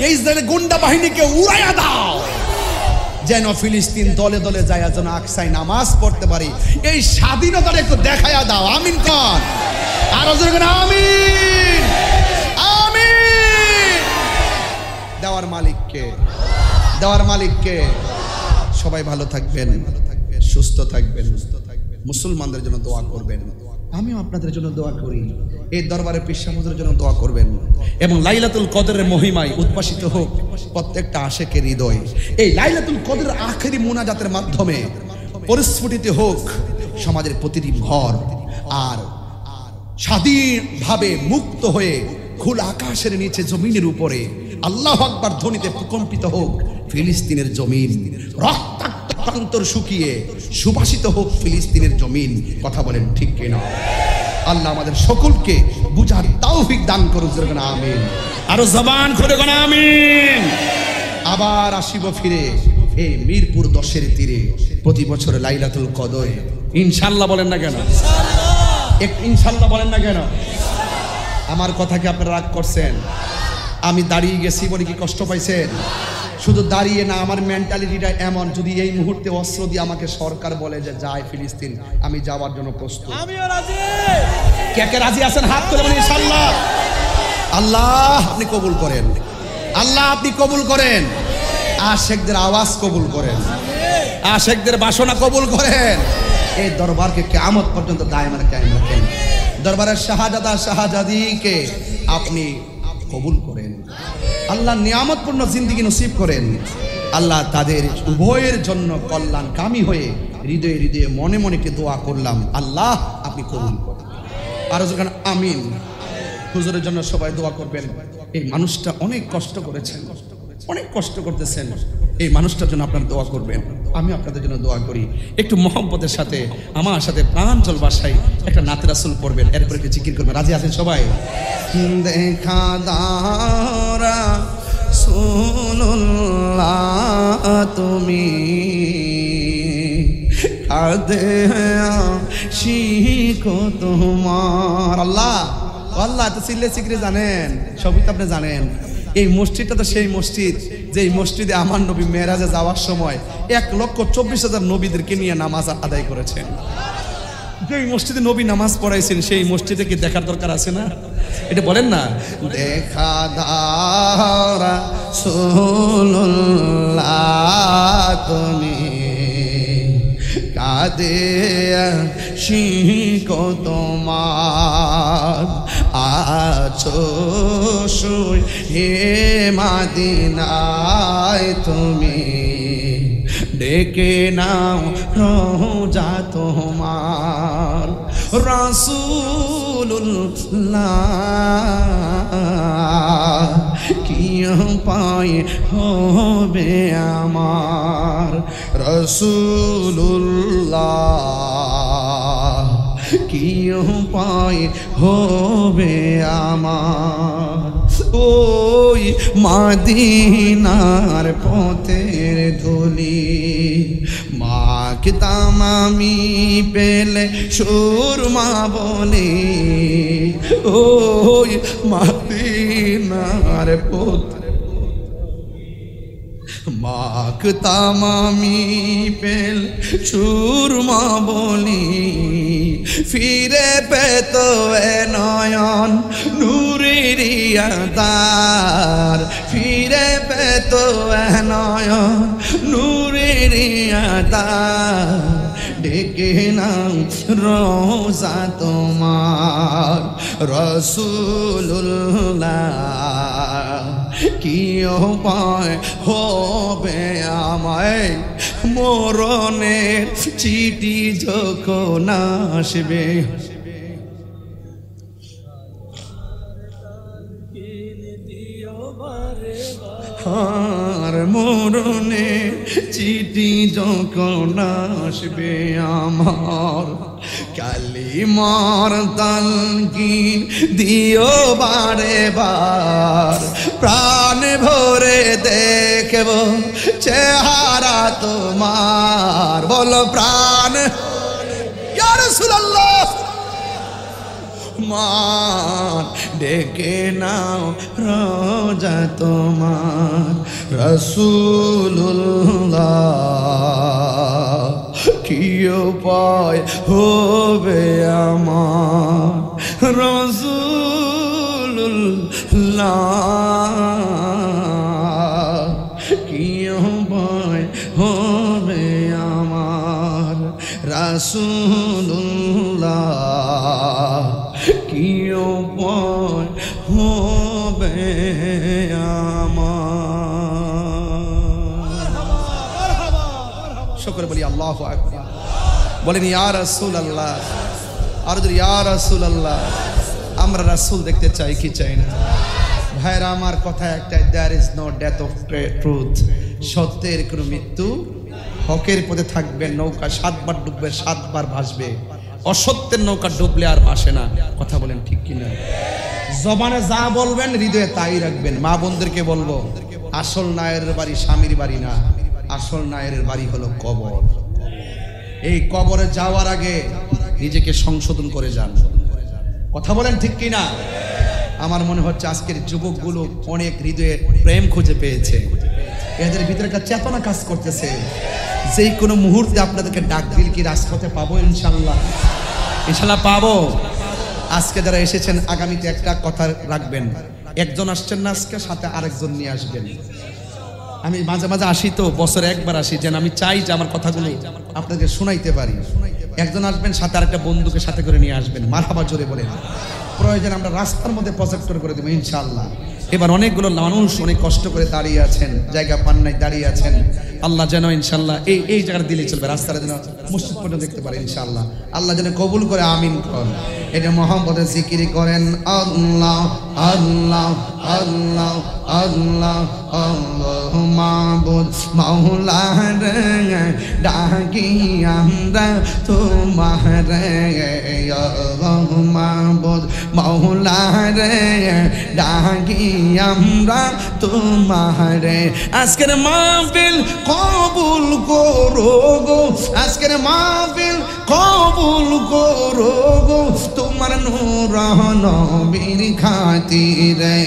এই ইসরায়েলের গুন্ডা বাহিনীকে উড়াইয়া দাও, যেন ফিলিস্তিন দলে দলে যায়, যেন আকসায় নামাজ পড়তে পারি। এই স্বাধীনতাটা একটু দেখাইয়া দাও। আমিন কর, আরো জোরে কর আমিন, আমিন। দেওয়ার মালিককে, দেওয়ার মালিককে। সবাই ভালো থাকবেন, সুস্থ থাকবেন, মুসলমানদের জন্য দোয়া করবেন। আমিও আপনাদের জন্য দোয়া করি। এই দরবারে পীর সাহেব হুজুরের জন্য দোয়া করবেন, এবং লাইলাতুল কদরের মহিমায় উদ্ভাসিত হোক প্রত্যেকটা আশিকের হৃদয়। এই লাইলাতুল কদরের আখেরি মুনাজাতের মাধ্যমে পরিস্ফুটিত হোক সমাজের প্রতিটি ঘর। আর স্বাধীনভাবে মুক্ত হয়ে খোলা আকাশের নিচে জমিনের উপরে আল্লাহু আকবার ধ্বনিতে প্রকম্পিত হোক ফিলিস্তিনের জমিন, রক্তাক্ত প্রান্তর শুকিয়ে সুবাসিত হোক ফিলিস্তিনের জমিন। কথা বলেন ঠিক কিনা? আল্লাহ আমাদের সকলকে বুঝার তৌফিক দান করুন, আমিন। আরো জবান খুলে কোন আমিন। আবার আসিব ফিরে এই মিরপুর 10-এর তীরে প্রতি বছর লাইলাতুল কদর। ইনশাআল্লাহ বলেন না কেন? ইনশাআল্লাহ বলেন না কেন? আমার কথা কি আপনারা রাগ করছেন? আমি দাঁড়িয়ে গেছি বলে কি কষ্ট পাইছেন? শুধু দাঁড়িয়ে না, আমার মেন্টালিটিটা এমন, যদি এই মুহূর্তে অস্ত্র দিয়ে আমাকে সরকার বলে যে যায় ফিলিস্তিন, আমি যাওয়ার জন্য প্রস্তুত। আমিও রাজি। কে কে রাজি আছেন? হাত তুলে বলেন ইনশাআল্লাহ। আল্লাহ আপনি কবুল করেন, আল্লাহ আপনি কবুল করেন। আশেকদের আওয়াজ কবুল করেন, আশেকদের বাসনা কবুল করেন। এই দরবারকে কিয়ামত পর্যন্ত দায়মান কায়েম রাখেন। দরবারের শাহজাদা শাহজাদিকে আপনি কবুল করেন। আল্লাহ নিয়ামতপূর্ণ জিন্দেগি নসিব করেন। আল্লাহ তাদের উভয়ের জন্য কল্যাণকামী হয়ে হৃদয়ে হৃদয়ে মনে মনে কে দোয়া করলাম, আল্লাহ আপনি কবুল করেন। আর যখন আমিন। হুজুরের জন্য সবাই দোয়া করবেন। এই মানুষটা অনেক কষ্ট করেছেন, অনেক কষ্ট করতেছেন, এই মানুষটার জন্য আপনারা দোয়া করবেন। আমি আপনাদের জন্য দোয়া করি। একটু মহব্বতের সাথে আমার সাথে প্রাঞ্জল ভাষায় একটা নাতে রাসূল পড়বেন, এরপরে একটু জিকির করবেন। রাজি আছেন সবাই? দেখা দাও রাসূলুল্লাহ তুমি কাঁদে শিখো তোমার। আল্লাহ আল্লাহ তো চিল্লে চিকরে জানেন, সবই তো আপনি জানেন। এই মসজিদটা তো সেই মসজিদ যে এই মসজিদে আমার নবী মেরাজে যাওয়ার সময় 1,24,000 নবীদেরকে নিয়ে নামাজ আদায় করেছেন। যে মসজিদে নবী নামাজ পড়াইছেন সেই মসজিদে কি দেখার দরকার আছে না? এটা বলেন না, দেখা দাও রাসূলুল্লাহ তুমি কাঁদে শিখো তোমার আছো শুই হে মাদিনায় তুমি ডেকে নাও রোজা তোমার রাসূলুল্লাহ কি পায় হবে আমার রাসূলুল্লাহ কি পায় হবে আমার ওই মাদিনার পথের ধুলি মাখতাম আমি পেলে সুরমা বলে ওই মাদিনার পথ মাখতাম আমি পেল সুরমা বলি ফিরে পেত এ নয়ন নূরের আধার ফিরে পেত এ নয়ন নূরের আধার ডেকে নাও রোজা তোমার রাসূলুল্লাহ কি উপায় হবে আমায় মরণের চিঠি যখন আসবে আর মরণের চিঠি যখন আসবে আমার কালিমার তালকিন দিও বারে বার প্রাণ ভরে দেখব চেহারা তোমার বলো প্রাণ ইয়া রাসূলুল্লাহ মান ডেকে নাও রোজা তোমার রাসূলুল্লাহ কি উপায় হবে আমার রাসূলুল্লাহ কি উপায় হবে আমার রাসূলুল্লাহ কি উপায় হবে আমার সকলে বলি আল্লাহু আকবার বলেন ইয়া রাসূলুল্লাহ আর যদি ইয়া রাসূলুল্লাহ, আমরা রাসূল দেখতে চাই কি চাই না? ভাইরা আমার কথা একটাই, there is no death of truth, সত্যের কোনো মৃত্যু। হকের পথে থাকবেন, নৌকা 7 বার ডুববে 7 বার ভাসবে, অসত্যের নৌকা ডুবলে আর ভাসে না। কথা বলেন ঠিক কিনা? জবানে যা বলবেন হৃদয়ে তাই রাখবেন। মা বোনদেরকে বলবো, আসল নায়ের বাড়ি স্বামীর বাড়ি না, আসল নায়ের বাড়ি হলো কবর। এই কবরে যাওয়ার আগে নিজেকে সংশোধন করে যান। কথা বলেন ঠিক কিনা? আমার মনে হচ্ছে আজকের যুবকগুলো অনেক হৃদয়ে প্রেম খুঁজে পেয়েছে, এদের ভিতরে একটা চেতনা কাজ করতেছে। যেই কোনো মুহূর্তে আপনাদেরকে ডাক দিল কি রাজপথে পাবো ইনশাল্লাহ, ইনশাল্লাহ পাবো। আজকে যারা এসেছেন আগামীতে একটা কথা রাখবেন, একজন আসছেন না আজকে, সাথে আরেকজন নিয়ে আসবেন। আমি মাঝে মাঝে আসি তো, বছরে একবার আসি, যেন আমি চাই যে আমার কথাগুলো আপনাদের শোনাইতে পারি। একজন আসবেন, সাথে আরেকটা বন্ধুকে সাথে করে নিয়ে আসবেন। মারহাবা জোরে বলেন। প্রয়োজন আমরা রাস্তার মধ্যে প্রজেক্টর করে দেবো ইনশাআল্লাহ। এবার অনেকগুলো মানুষ অনেক কষ্ট করে দাঁড়িয়ে আছেন, জায়গা পান নাই, দাঁড়িয়ে আছেন। আল্লাহ যেন ইনশাআল্লাহ এই জায়গাটা দিলে চলবে, রাস্তাটা যেন মসজিদ পর্যন্ত দেখতে পারে ইনশাআল্লাহ। আল্লাহ যেন কবুল করে, আমিন করেন। এটা মোহাম্মদের জিকির করেন, আল্লাহ আল্লাহ আল্লাহ আল্লাহ আল্লাহ। মাবুদ মাওলা রে ডাকি আমরা তোমারে, মাবুদ মাওলা রে ডাকি আমরা তোমারে। আজকের মাহফিল কবুল করো গো, আজকের মাহফিল কবুল করো গো, তোমার নূর নবীর খাতিরে।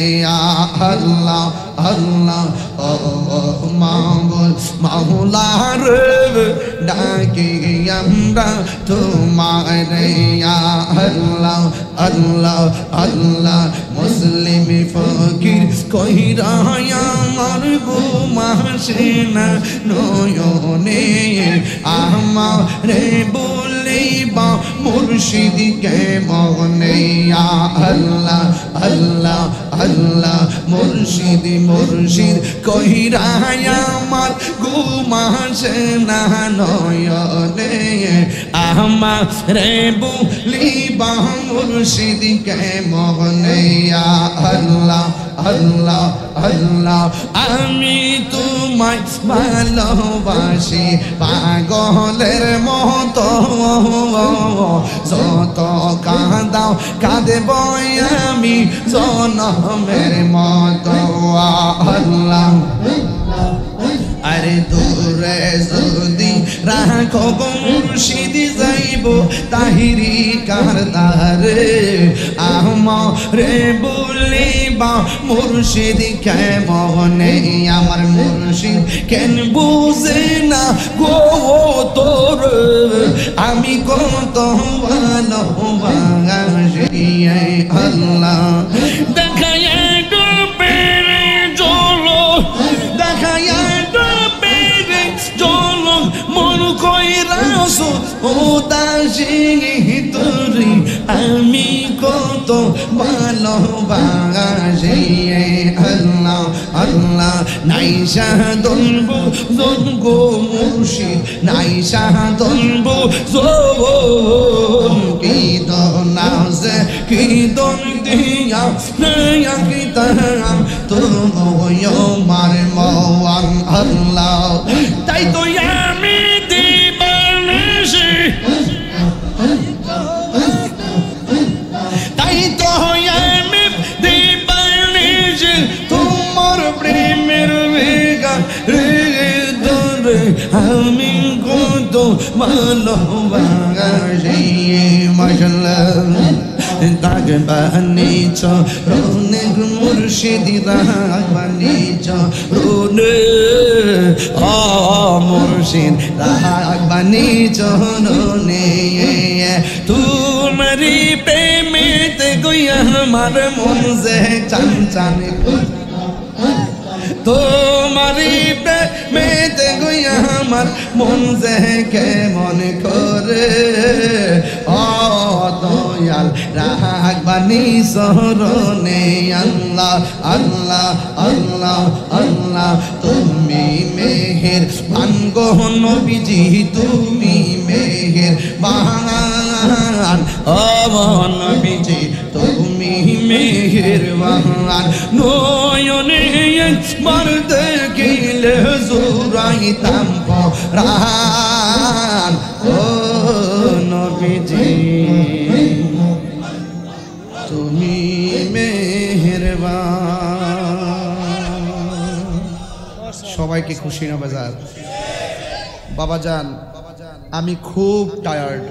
আল্লাহ আল্লাহ মাবুদ মাওলা রে ডাকি আমরা তোমারে। আল্লাহ আল্লাহ আল্লাহ। মুসলিম ফকির কইরা আমার ঘুমাসে না নয়নে, আমারে বলিবা মুর্শিদ কে মনে। আল্লাহ আল্লাহ আল্লাহ। মুর্শিদ মুর্শিদ কইরা আমার ঘুমাসে না নয়নে, আমারে বলিবা মুর্শিদ কে মনে। আল্লাহ আল্লাহ আল্লাহ। আমি তোমায় ভালোবাসি পাগলের মতো, যত কাঁদাও কাঁদব আমি জনমের মতো। আল্লাহ আরে দূরে যদি রাখো গো মুর্শিদ যাইব তাহিরি কারদারে, আমারে বলিবা মুর্শিদ কেমনে। আমার মুর্শিদ কেন বুঝে না গো তোর, আমি কত ভালোবাসি। আল্লাহ দেখায় পেরে চলো, দেখায় পেরে চলো, মন কইরাছো ও দাসী তোরে, আমি কত ভালোবাসি। আল্লাহ আল্লাহ। নাই সাধনব জনগো মুর্শিদ, নাই সাধনব জন, কি দনাজে কি দন দিয়া নয়া কি তাম তুমি আমার মওয়ান। আল্লাহ তাই তো আমি দিবানিশি, তাই তো আমি দিবানিশি তোমার প্রেমের বেগা রে দরে, আমি কত ভালোবাসি। মাশাআল্লাহ। দাগ বানিছ রোনে মুর্শিদ, দাগ বানিছ রোনে মুর্শিদ, দাগ বানিছ রোনে। তোমারি প্রেমেতে গইয়া আমার মন যে চান চান, তোমারি প্রেমেতে গইয়া আমার মন যে কেমন করে। ও দয়াল রাখবানি শরণে। আল্লাহ আল্লাহ আল্লাহ আল্লাহ। তুমি মেহের বান গো নবীজি, তুমি মেহের বান। আমার নবীজি তুমি মেহেরবান নয়নে একবার দেখিলে জুড়াইতাম পরাণ ও নবীজি তুমি মেহেরবান। সবাইকে খুশি না বাজার? বাবাজান আমি খুব টায়ার্ড,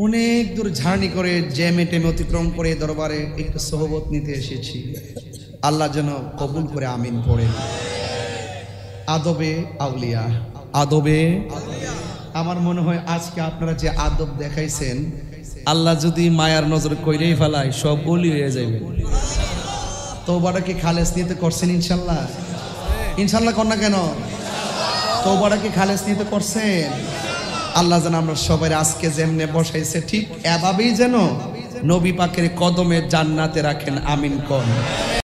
অনেক দূর জার্নি করে জ্যামে টেমে অতিক্রম করে দরবারে একটু সোহবত নিতে এসেছি। আল্লাহ যেন কবুল করে আমিন পড়েন। আদবে আউলিয়া, আদবে আমার মনে হয় আজকে আপনারা যে আদব দেখাইছেন, আল্লাহ যদি মায়ার নজর কইরেই ফেলায় সব বলি হয়ে যাবে। তওবাটা কি খালেস নিতে করছেন? ইনশাল্লাহ ইনশাল্লাহ কর না কেন? তওবাটা কি খালেস নিতে করছেন? আল্লাহ যেন আমরা সবাই আজকে যেমনে বসাইছে ঠিক এভাবেই যেন নবী পাকের কদমে জান্নাতে রাখেন। আমিন কোন।